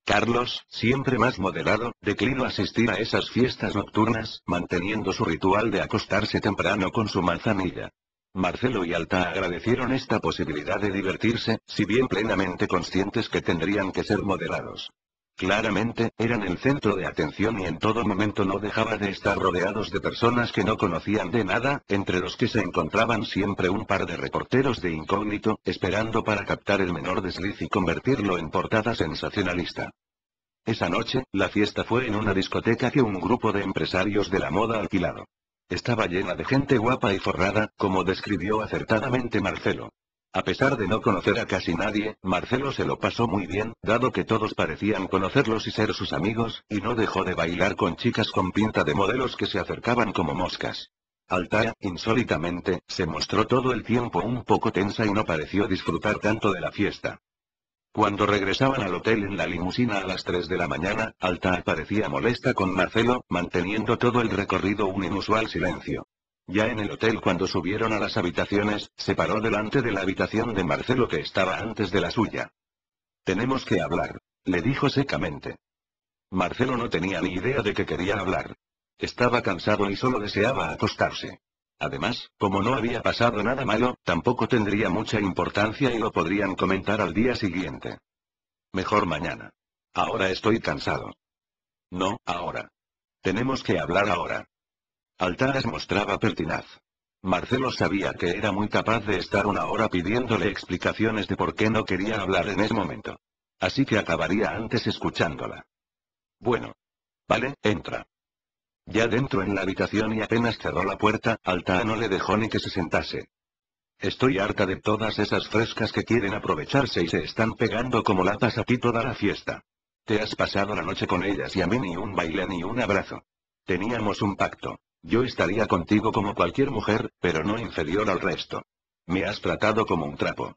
Carlos, siempre más moderado, declinó asistir a esas fiestas nocturnas, manteniendo su ritual de acostarse temprano con su manzanilla. Marcelo y Alta agradecieron esta posibilidad de divertirse, si bien plenamente conscientes que tendrían que ser moderados. Claramente, eran el centro de atención y en todo momento no dejaba de estar rodeados de personas que no conocían de nada, entre los que se encontraban siempre un par de reporteros de incógnito, esperando para captar el menor desliz y convertirlo en portada sensacionalista. Esa noche, la fiesta fue en una discoteca que un grupo de empresarios de la moda alquilado. Estaba llena de gente guapa y forrada, como describió acertadamente Marcelo. A pesar de no conocer a casi nadie, Marcelo se lo pasó muy bien, dado que todos parecían conocerlos y ser sus amigos, y no dejó de bailar con chicas con pinta de modelos que se acercaban como moscas. Alta, insólitamente, se mostró todo el tiempo un poco tensa y no pareció disfrutar tanto de la fiesta. Cuando regresaban al hotel en la limusina a las 3 de la mañana, Alta parecía molesta con Marcelo, manteniendo todo el recorrido un inusual silencio. Ya en el hotel cuando subieron a las habitaciones, se paró delante de la habitación de Marcelo que estaba antes de la suya. Tenemos que hablar, le dijo secamente. Marcelo no tenía ni idea de que quería hablar. Estaba cansado y solo deseaba acostarse. Además, como no había pasado nada malo, tampoco tendría mucha importancia y lo podrían comentar al día siguiente. Mejor mañana. Ahora estoy cansado. No, ahora. Tenemos que hablar ahora. Altaras mostraba pertinaz. Marcelo sabía que era muy capaz de estar 1 hora pidiéndole explicaciones de por qué no quería hablar en ese momento. Así que acabaría antes escuchándola. Bueno. Vale, entra. Ya dentro en la habitación y apenas cerró la puerta, Alta no le dejó ni que se sentase. Estoy harta de todas esas frescas que quieren aprovecharse y se están pegando como latas aquí toda la fiesta. Te has pasado la noche con ellas y a mí ni un baile ni un abrazo. Teníamos un pacto. Yo estaría contigo como cualquier mujer, pero no inferior al resto. Me has tratado como un trapo.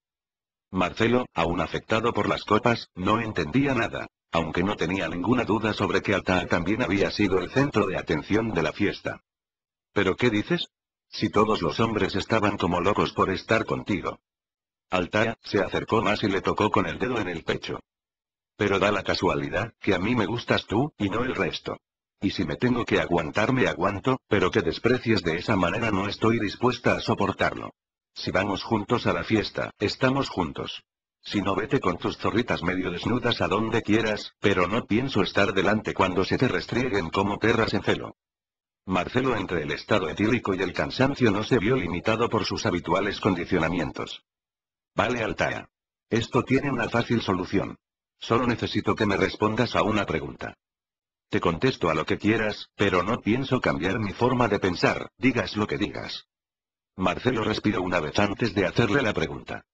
Marcelo, aún afectado por las copas, no entendía nada, aunque no tenía ninguna duda sobre que Altaa también había sido el centro de atención de la fiesta. ¿Pero qué dices? Si todos los hombres estaban como locos por estar contigo. Altaa se acercó más y le tocó con el dedo en el pecho. Pero da la casualidad que a mí me gustas tú, y no el resto. Y si me tengo que aguantar me aguanto, pero que desprecies de esa manera no estoy dispuesta a soportarlo. Si vamos juntos a la fiesta, estamos juntos. Si no, vete con tus zorritas medio desnudas a donde quieras, pero no pienso estar delante cuando se te restrieguen como perras en celo. Marcelo, entre el estado etílico y el cansancio, no se vio limitado por sus habituales condicionamientos. Vale, Altaa. Esto tiene una fácil solución. Solo necesito que me respondas a una pregunta. Te contesto a lo que quieras, pero no pienso cambiar mi forma de pensar, digas lo que digas. Marcelo respiró una vez antes de hacerle la pregunta.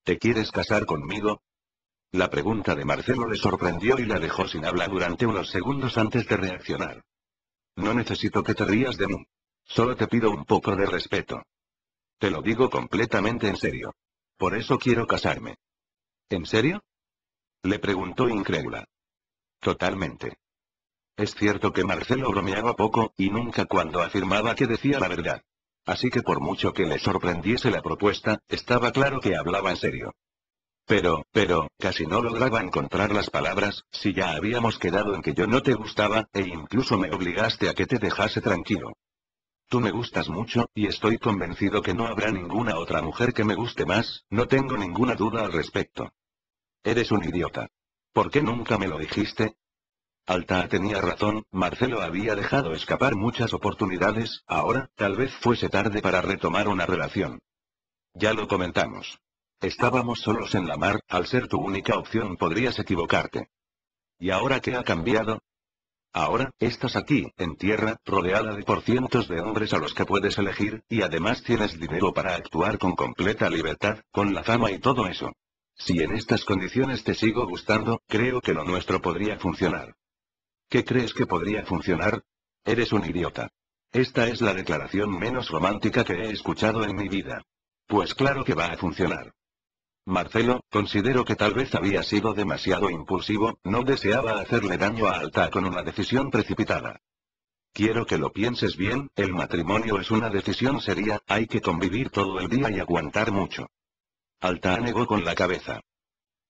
¿Te quieres casar conmigo? La pregunta de Marcelo le sorprendió y la dejó sin habla durante unos segundos antes de reaccionar. No necesito que te rías de mí. Solo te pido un poco de respeto. Te lo digo completamente en serio. Por eso quiero casarme. ¿En serio? Le preguntó incrédula. Totalmente. Es cierto que Marcelo bromeaba poco, y nunca cuando afirmaba que decía la verdad. Así que por mucho que le sorprendiese la propuesta, estaba claro que hablaba en serio. Pero, casi no lograba encontrar las palabras, si ya habíamos quedado en que yo no te gustaba, e incluso me obligaste a que te dejase tranquilo. Tú me gustas mucho, y estoy convencido que no habrá ninguna otra mujer que me guste más, no tengo ninguna duda al respecto. Eres un idiota. ¿Por qué nunca me lo dijiste? Altaa tenía razón, Marcelo había dejado escapar muchas oportunidades, ahora, tal vez fuese tarde para retomar una relación. Ya lo comentamos. Estábamos solos en la mar, al ser tu única opción podrías equivocarte. ¿Y ahora qué ha cambiado? Ahora, estás aquí, en tierra, rodeada de por cientos de hombres a los que puedes elegir, y además tienes dinero para actuar con completa libertad, con la fama y todo eso. Si en estas condiciones te sigo gustando, creo que lo nuestro podría funcionar. ¿Qué crees que podría funcionar? Eres un idiota. Esta es la declaración menos romántica que he escuchado en mi vida. Pues claro que va a funcionar. Marcelo, considero que tal vez había sido demasiado impulsivo, no deseaba hacerle daño a Altaa con una decisión precipitada. Quiero que lo pienses bien, el matrimonio es una decisión seria, hay que convivir todo el día y aguantar mucho. Altaa negó con la cabeza.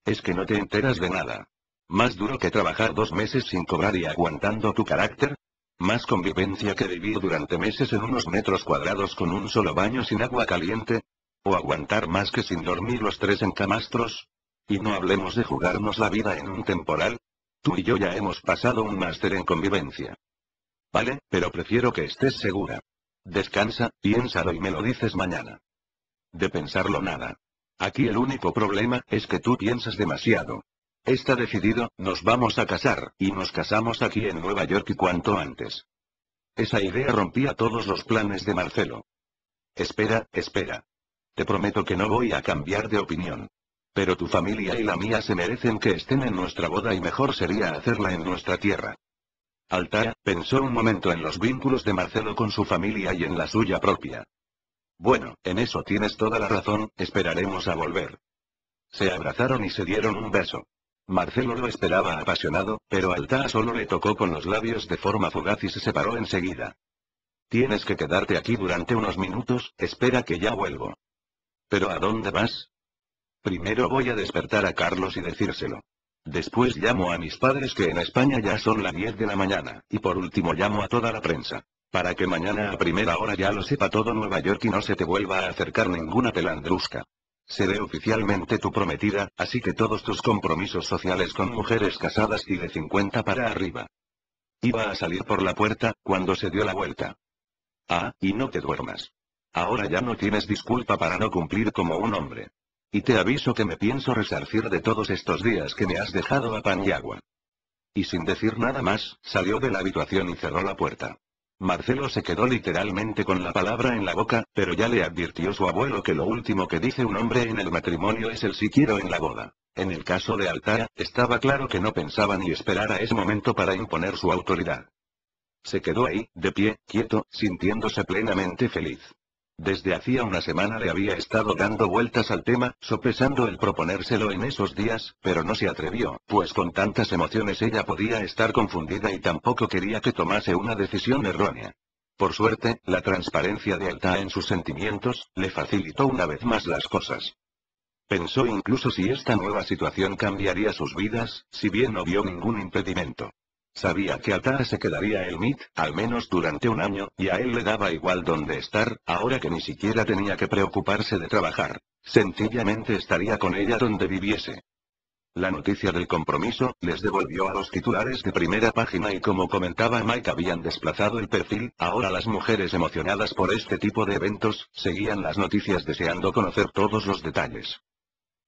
Es que no te enteras de nada. ¿Más duro que trabajar 2 meses sin cobrar y aguantando tu carácter? ¿Más convivencia que vivir durante meses en unos metros cuadrados con un solo baño sin agua caliente? ¿O aguantar más que sin dormir los 3 en camastros? Y no hablemos de jugarnos la vida en un temporal. Tú y yo ya hemos pasado un máster en convivencia. Vale, pero prefiero que estés segura. Descansa, piénsalo y me lo dices mañana. De pensarlo nada. Aquí el único problema es que tú piensas demasiado. Está decidido, nos vamos a casar, y nos casamos aquí en Nueva York y cuanto antes. Esa idea rompía todos los planes de Marcelo. Espera. Te prometo que no voy a cambiar de opinión. Pero tu familia y la mía se merecen que estén en nuestra boda y mejor sería hacerla en nuestra tierra. Altaa pensó un momento en los vínculos de Marcelo con su familia y en la suya propia. Bueno, en eso tienes toda la razón, esperaremos a volver. Se abrazaron y se dieron un beso. Marcelo lo esperaba apasionado, pero Altaa solo le tocó con los labios de forma fugaz y se separó enseguida. Tienes que quedarte aquí durante unos minutos, espera que ya vuelvo. ¿Pero a dónde vas? Primero voy a despertar a Carlos y decírselo. Después llamo a mis padres que en España ya son las 10 de la mañana, y por último llamo a toda la prensa. Para que mañana a primera hora ya lo sepa todo Nueva York y no se te vuelva a acercar ninguna pelandrusca. Seré oficialmente tu prometida, así que todos tus compromisos sociales con mujeres casadas y de 50 para arriba. Iba a salir por la puerta, cuando se dio la vuelta. Ah, y no te duermas. Ahora ya no tienes disculpa para no cumplir como un hombre. Y te aviso que me pienso resarcir de todos estos días que me has dejado a pan y agua. Y sin decir nada más, salió de la habitación y cerró la puerta. Marcelo se quedó literalmente con la palabra en la boca, pero ya le advirtió su abuelo que lo último que dice un hombre en el matrimonio es el sí quiero en la boda. En el caso de Altara, estaba claro que no pensaba ni esperar a ese momento para imponer su autoridad. Se quedó ahí, de pie, quieto, sintiéndose plenamente feliz. Desde hacía una semana le había estado dando vueltas al tema, sopesando el proponérselo en esos días, pero no se atrevió, pues con tantas emociones ella podía estar confundida y tampoco quería que tomase una decisión errónea. Por suerte, la transparencia de Altara en sus sentimientos, le facilitó una vez más las cosas. Pensó incluso si esta nueva situación cambiaría sus vidas, si bien no vio ningún impedimento. Sabía que Altara se quedaría en MIT, al menos durante un año, y a él le daba igual dónde estar, ahora que ni siquiera tenía que preocuparse de trabajar. Sencillamente estaría con ella donde viviese. La noticia del compromiso, les devolvió a los titulares de primera página y como comentaba Mike habían desplazado el perfil, ahora las mujeres emocionadas por este tipo de eventos, seguían las noticias deseando conocer todos los detalles.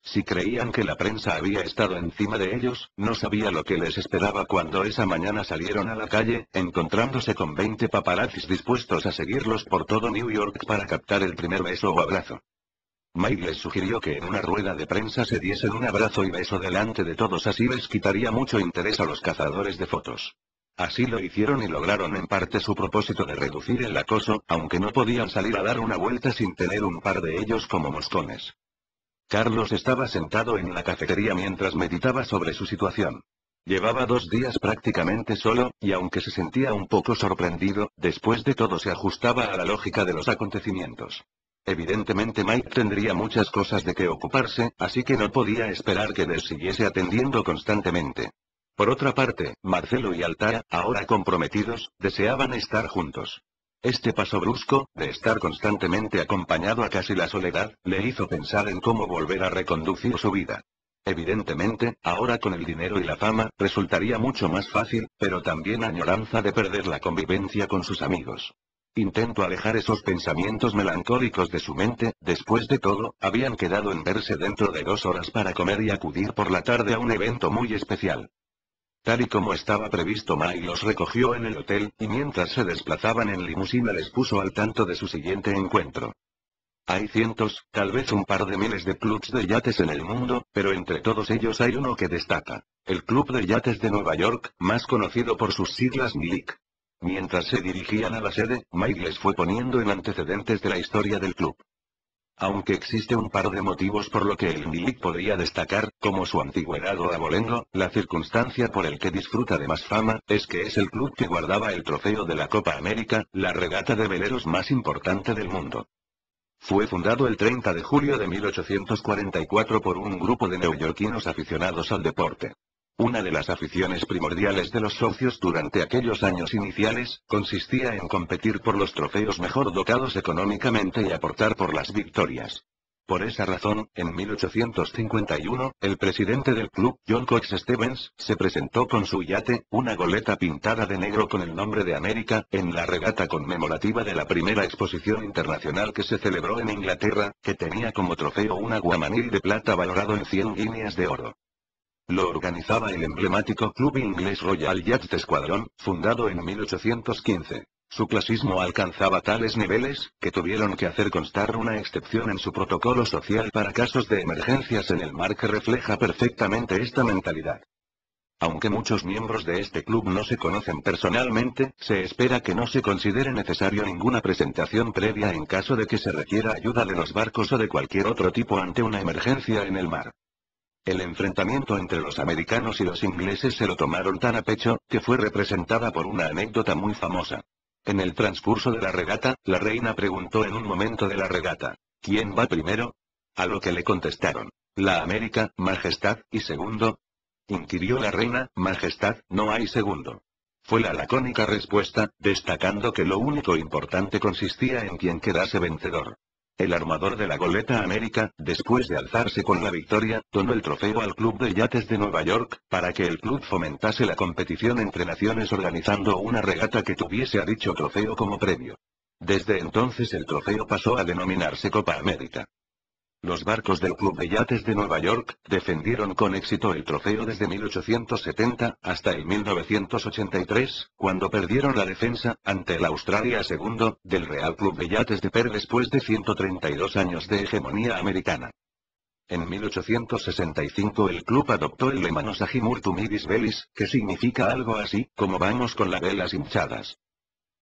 Si creían que la prensa había estado encima de ellos, no sabía lo que les esperaba cuando esa mañana salieron a la calle, encontrándose con 20 paparazzis dispuestos a seguirlos por todo New York para captar el primer beso o abrazo. Mike les sugirió que en una rueda de prensa se diesen un abrazo y beso delante de todos, así les quitaría mucho interés a los cazadores de fotos. Así lo hicieron y lograron en parte su propósito de reducir el acoso, aunque no podían salir a dar una vuelta sin tener un par de ellos como moscones. Carlos estaba sentado en la cafetería mientras meditaba sobre su situación. Llevaba 2 días prácticamente solo, y aunque se sentía un poco sorprendido, después de todo se ajustaba a la lógica de los acontecimientos. Evidentemente Mike tendría muchas cosas de que ocuparse, así que no podía esperar que les siguiese atendiendo constantemente. Por otra parte, Marcelo y Altara, ahora comprometidos, deseaban estar juntos. Este paso brusco, de estar constantemente acompañado a casi la soledad, le hizo pensar en cómo volver a reconducir su vida. Evidentemente, ahora con el dinero y la fama, resultaría mucho más fácil, pero también añoranza de perder la convivencia con sus amigos. Intentó alejar esos pensamientos melancólicos de su mente, después de todo, habían quedado en verse dentro de 2 horas para comer y acudir por la tarde a un evento muy especial. Tal y como estaba previsto, Mike los recogió en el hotel, y mientras se desplazaban en limusina les puso al tanto de su siguiente encuentro. Hay cientos, tal vez un par de miles de clubs de yates en el mundo, pero entre todos ellos hay uno que destaca. El Club de Yates de Nueva York, más conocido por sus siglas MILIC. Mientras se dirigían a la sede, Mike les fue poniendo en antecedentes de la historia del club. Aunque existe un par de motivos por lo que el MILIC podría destacar, como su antigüedad o abolengo, la circunstancia por el que disfruta de más fama, es que es el club que guardaba el trofeo de la Copa América, la regata de veleros más importante del mundo. Fue fundado el 30 de julio de 1844 por un grupo de neoyorquinos aficionados al deporte. Una de las aficiones primordiales de los socios durante aquellos años iniciales, consistía en competir por los trofeos mejor dotados económicamente y aportar por las victorias. Por esa razón, en 1851, el presidente del club, John Cox Stevens, se presentó con su yate, una goleta pintada de negro con el nombre de América, en la regata conmemorativa de la primera exposición internacional que se celebró en Inglaterra, que tenía como trofeo un aguamanil de plata valorado en 100 guineas de oro. Lo organizaba el emblemático club inglés Royal Yacht Squadron, fundado en 1815. Su clasismo alcanzaba tales niveles, que tuvieron que hacer constar una excepción en su protocolo social para casos de emergencias en el mar que refleja perfectamente esta mentalidad. Aunque muchos miembros de este club no se conocen personalmente, se espera que no se considere necesario ninguna presentación previa en caso de que se requiera ayuda de los barcos o de cualquier otro tipo ante una emergencia en el mar. El enfrentamiento entre los americanos y los ingleses se lo tomaron tan a pecho, que fue representada por una anécdota muy famosa. En el transcurso de la regata, la reina preguntó en un momento de la regata, ¿quién va primero? A lo que le contestaron, la América, Majestad, y segundo. Inquirió la reina, Majestad, no hay segundo. Fue la lacónica respuesta, destacando que lo único importante consistía en quien quedase vencedor. El armador de la goleta América, después de alzarse con la victoria, donó el trofeo al Club de Yates de Nueva York, para que el club fomentase la competición entre naciones organizando una regata que tuviese a dicho trofeo como premio. Desde entonces el trofeo pasó a denominarse Copa América. Los barcos del Club de Yates de Nueva York defendieron con éxito el trofeo desde 1870 hasta el 1983, cuando perdieron la defensa, ante el Australia II, del Real Club de Yates de Perth después de 132 años de hegemonía americana. En 1865 el club adoptó el lema Nos agimur tumidis velis, que significa algo así, como vamos con las velas hinchadas.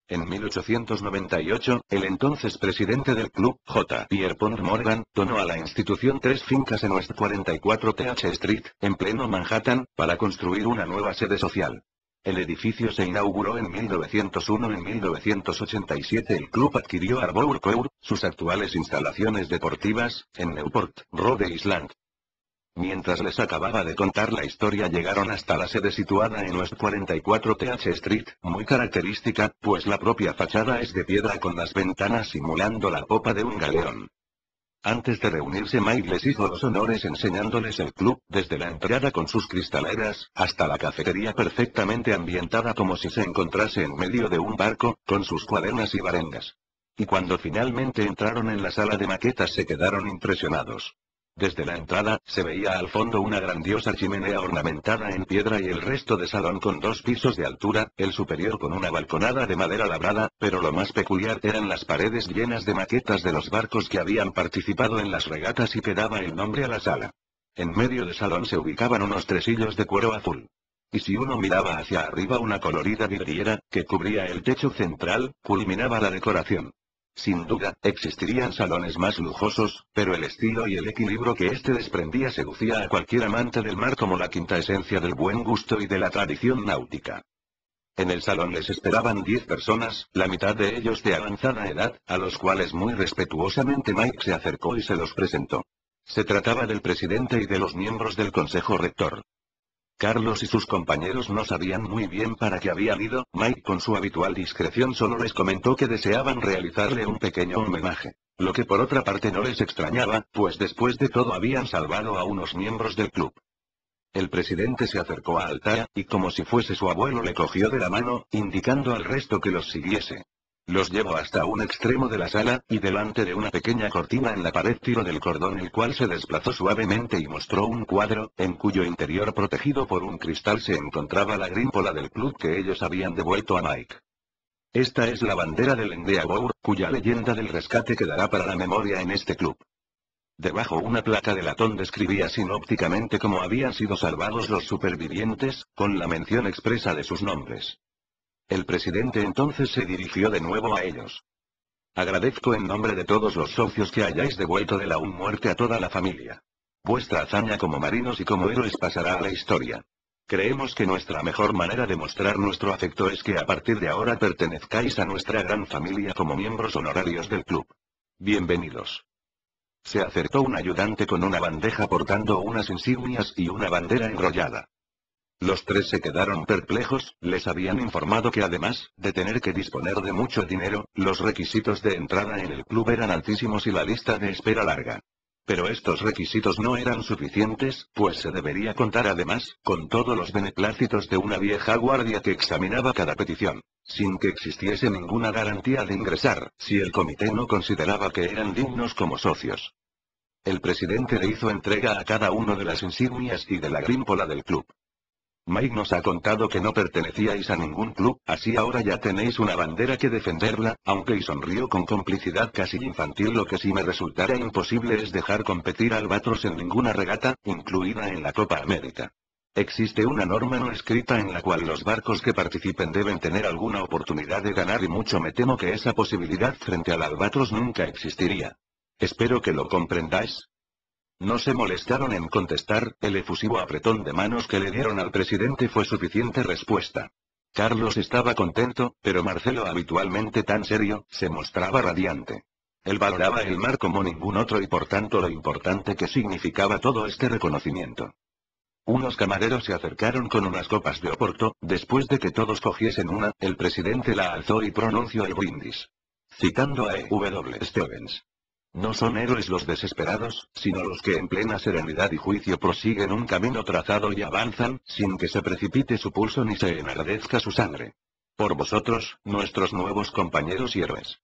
En 1898, el entonces presidente del club, J. Pierpont Morgan, donó a la institución 3 fincas en West 44 Th Street, en pleno Manhattan, para construir una nueva sede social. El edificio se inauguró en 1901. En 1987 el club adquirió Harbour Court, sus actuales instalaciones deportivas, en Newport, Rhode Island. Mientras les acababa de contar la historia llegaron hasta la sede situada en West 44 Th Street, muy característica, pues la propia fachada es de piedra con las ventanas simulando la popa de un galeón. Antes de reunirse Mike les hizo los honores enseñándoles el club, desde la entrada con sus cristaleras, hasta la cafetería perfectamente ambientada como si se encontrase en medio de un barco, con sus cuadernas y barengas. Y cuando finalmente entraron en la sala de maquetas se quedaron impresionados. Desde la entrada, se veía al fondo una grandiosa chimenea ornamentada en piedra y el resto de salón con 2 pisos de altura, el superior con una balconada de madera labrada, pero lo más peculiar eran las paredes llenas de maquetas de los barcos que habían participado en las regatas y que daba el nombre a la sala. En medio del salón se ubicaban unos tresillos de cuero azul. Y si uno miraba hacia arriba una colorida vidriera, que cubría el techo central, culminaba la decoración. Sin duda, existirían salones más lujosos, pero el estilo y el equilibrio que este desprendía seducía a cualquier amante del mar como la quinta esencia del buen gusto y de la tradición náutica. En el salón les esperaban 10 personas, la mitad de ellos de avanzada edad, a los cuales muy respetuosamente Mike se acercó y se los presentó. Se trataba del presidente y de los miembros del consejo rector. Carlos y sus compañeros no sabían muy bien para qué habían ido. Mike con su habitual discreción solo les comentó que deseaban realizarle un pequeño homenaje. Lo que por otra parte no les extrañaba, pues después de todo habían salvado a unos miembros del club. El presidente se acercó a Althea, y como si fuese su abuelo le cogió de la mano, indicando al resto que los siguiese. Los llevó hasta un extremo de la sala, y delante de una pequeña cortina en la pared tiró del cordón el cual se desplazó suavemente y mostró un cuadro, en cuyo interior protegido por un cristal se encontraba la grímpola del club que ellos habían devuelto a Mike. Esta es la bandera del Endeavour, cuya leyenda del rescate quedará para la memoria en este club. Debajo una placa de latón describía sinópticamente cómo habían sido salvados los supervivientes, con la mención expresa de sus nombres. El presidente entonces se dirigió de nuevo a ellos. Agradezco en nombre de todos los socios que hayáis devuelto de la muerte a toda la familia. Vuestra hazaña como marinos y como héroes pasará a la historia. Creemos que nuestra mejor manera de mostrar nuestro afecto es que a partir de ahora pertenezcáis a nuestra gran familia como miembros honorarios del club. Bienvenidos. Se acercó un ayudante con una bandeja portando unas insignias y una bandera enrollada. Los 3 se quedaron perplejos, les habían informado que además de tener que disponer de mucho dinero, los requisitos de entrada en el club eran altísimos y la lista de espera larga. Pero estos requisitos no eran suficientes, pues se debería contar además, con todos los beneplácitos de una vieja guardia que examinaba cada petición, sin que existiese ninguna garantía de ingresar, si el comité no consideraba que eran dignos como socios. El presidente le hizo entrega a cada uno de las insignias y de la grímpola del club. Mike nos ha contado que no pertenecíais a ningún club, así ahora ya tenéis una bandera que defenderla, aunque y sonrió con complicidad casi infantil. Lo que sí me resultará imposible es dejar competir a Albatros en ninguna regata, incluida en la Copa América. Existe una norma no escrita en la cual los barcos que participen deben tener alguna oportunidad de ganar y mucho me temo que esa posibilidad frente al Albatros nunca existiría. Espero que lo comprendáis. No se molestaron en contestar, el efusivo apretón de manos que le dieron al presidente fue suficiente respuesta. Carlos estaba contento, pero Marcelo, habitualmente tan serio, se mostraba radiante. Él valoraba el mar como ningún otro y por tanto lo importante que significaba todo este reconocimiento. Unos camareros se acercaron con unas copas de oporto, después de que todos cogiesen una, el presidente la alzó y pronunció el brindis. Citando a E.W. Stevens. No son héroes los desesperados, sino los que en plena serenidad y juicio prosiguen un camino trazado y avanzan, sin que se precipite su pulso ni se enardezca su sangre. Por vosotros, nuestros nuevos compañeros y héroes.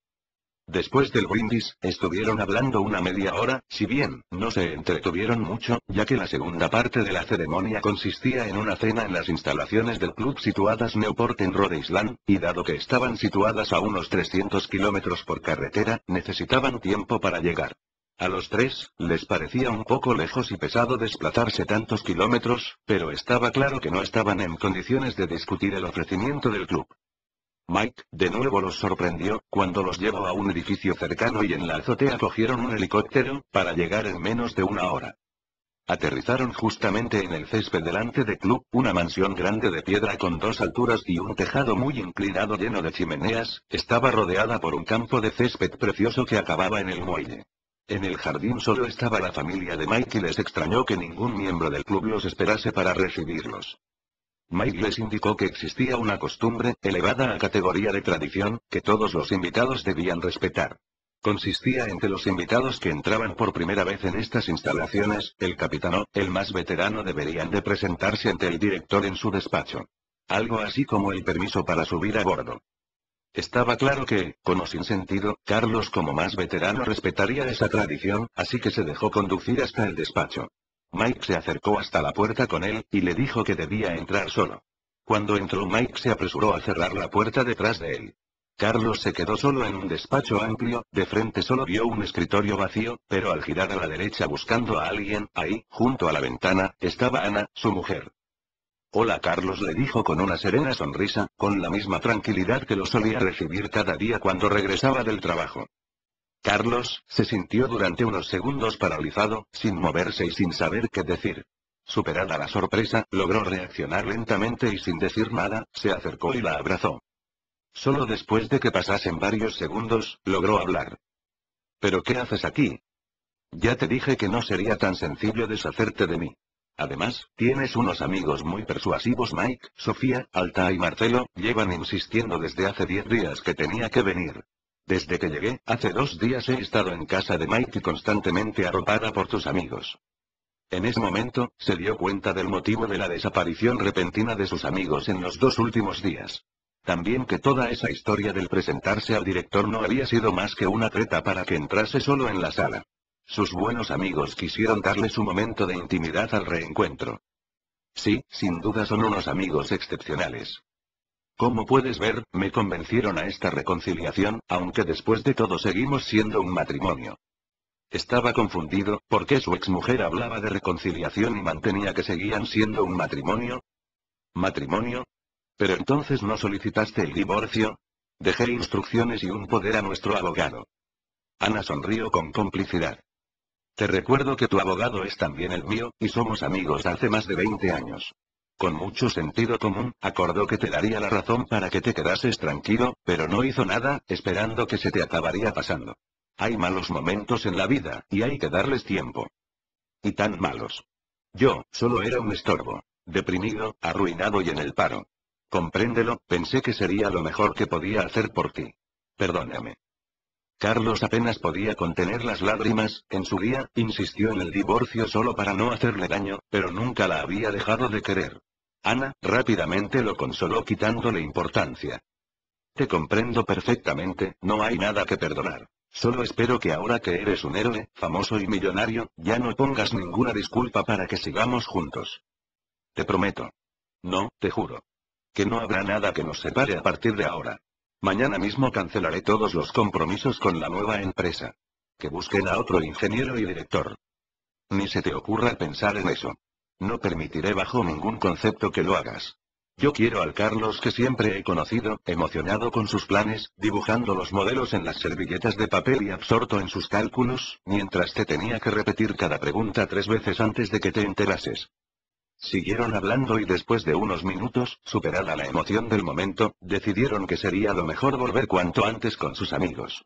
Después del brindis, estuvieron hablando una media hora, si bien, no se entretuvieron mucho, ya que la segunda parte de la ceremonia consistía en una cena en las instalaciones del club situadas Newport en Rhode Island, y dado que estaban situadas a unos 300 kilómetros por carretera, necesitaban tiempo para llegar. A los tres, les parecía un poco lejos y pesado desplazarse tantos kilómetros, pero estaba claro que no estaban en condiciones de discutir el ofrecimiento del club. Mike, de nuevo los sorprendió, cuando los llevó a un edificio cercano y en la azotea cogieron un helicóptero, para llegar en menos de una hora. Aterrizaron justamente en el césped delante del club, una mansión grande de piedra con 2 alturas y un tejado muy inclinado lleno de chimeneas, estaba rodeada por un campo de césped precioso que acababa en el muelle. En el jardín solo estaba la familia de Mike y les extrañó que ningún miembro del club los esperase para recibirlos. Mike les indicó que existía una costumbre, elevada a categoría de tradición, que todos los invitados debían respetar. Consistía en que los invitados que entraban por primera vez en estas instalaciones, el capitán, el más veterano, deberían de presentarse ante el director en su despacho. Algo así como el permiso para subir a bordo. Estaba claro que, con o sin sentido, Carlos como más veterano respetaría esa tradición, así que se dejó conducir hasta el despacho. Mike se acercó hasta la puerta con él, y le dijo que debía entrar solo. Cuando entró, Mike se apresuró a cerrar la puerta detrás de él. Carlos se quedó solo en un despacho amplio, de frente solo vio un escritorio vacío, pero al girar a la derecha buscando a alguien, ahí, junto a la ventana, estaba Ana, su mujer. Hola Carlos, le dijo con una serena sonrisa, con la misma tranquilidad que lo solía recibir cada día cuando regresaba del trabajo. Carlos, se sintió durante unos segundos paralizado, sin moverse y sin saber qué decir. Superada la sorpresa, logró reaccionar lentamente y sin decir nada, se acercó y la abrazó. Solo después de que pasasen varios segundos, logró hablar. ¿Pero qué haces aquí? Ya te dije que no sería tan sencillo deshacerte de mí. Además, tienes unos amigos muy persuasivos. Mike, Sofía, Alta y Marcelo, llevan insistiendo desde hace 10 días que tenía que venir. Desde que llegué, hace 2 días he estado en casa de Mike y constantemente arropada por tus amigos. En ese momento, se dio cuenta del motivo de la desaparición repentina de sus amigos en los 2 últimos días. También que toda esa historia del presentarse al director no había sido más que una treta para que entrase solo en la sala. Sus buenos amigos quisieron darle su momento de intimidad al reencuentro. Sí, sin duda son unos amigos excepcionales. Como puedes ver, me convencieron a esta reconciliación, aunque después de todo seguimos siendo un matrimonio. Estaba confundido, porque su exmujer hablaba de reconciliación y mantenía que seguían siendo un matrimonio. ¿Matrimonio? ¿Pero entonces no solicitaste el divorcio? Dejé instrucciones y un poder a nuestro abogado. Ana sonrió con complicidad. Te recuerdo que tu abogado es también el mío, y somos amigos hace más de 20 años. Con mucho sentido común, acordó que te daría la razón para que te quedases tranquilo, pero no hizo nada, esperando que se te acabaría pasando. Hay malos momentos en la vida, y hay que darles tiempo. Y tan malos. Yo, solo era un estorbo. Deprimido, arruinado y en el paro. Compréndelo, pensé que sería lo mejor que podía hacer por ti. Perdóname. Carlos apenas podía contener las lágrimas, en su día, insistió en el divorcio solo para no hacerle daño, pero nunca la había dejado de querer. Ana, rápidamente lo consoló quitándole importancia. Te comprendo perfectamente, no hay nada que perdonar. Solo espero que ahora que eres un héroe, famoso y millonario, ya no pongas ninguna disculpa para que sigamos juntos. Te prometo. No, te juro. Que no habrá nada que nos separe a partir de ahora. Mañana mismo cancelaré todos los compromisos con la nueva empresa. Que busquen a otro ingeniero y director. Ni se te ocurra pensar en eso. No permitiré bajo ningún concepto que lo hagas. Yo quiero al Carlos que siempre he conocido, emocionado con sus planes, dibujando los modelos en las servilletas de papel y absorto en sus cálculos, mientras te tenía que repetir cada pregunta 3 veces antes de que te enterases. Siguieron hablando y después de unos minutos, superada la emoción del momento, decidieron que sería lo mejor volver cuanto antes con sus amigos.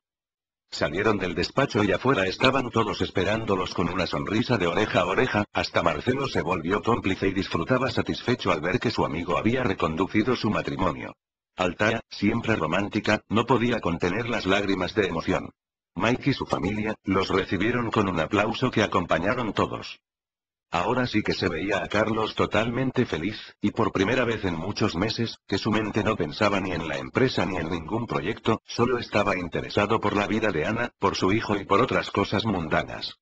Salieron del despacho y afuera estaban todos esperándolos con una sonrisa de oreja a oreja, hasta Marcelo se volvió cómplice y disfrutaba satisfecho al ver que su amigo había reconducido su matrimonio. Altaya, siempre romántica, no podía contener las lágrimas de emoción. Mike y su familia, los recibieron con un aplauso que acompañaron todos. Ahora sí que se veía a Carlos totalmente feliz, y por primera vez en muchos meses, que su mente no pensaba ni en la empresa ni en ningún proyecto, solo estaba interesado por la vida de Ana, por su hijo y por otras cosas mundanas.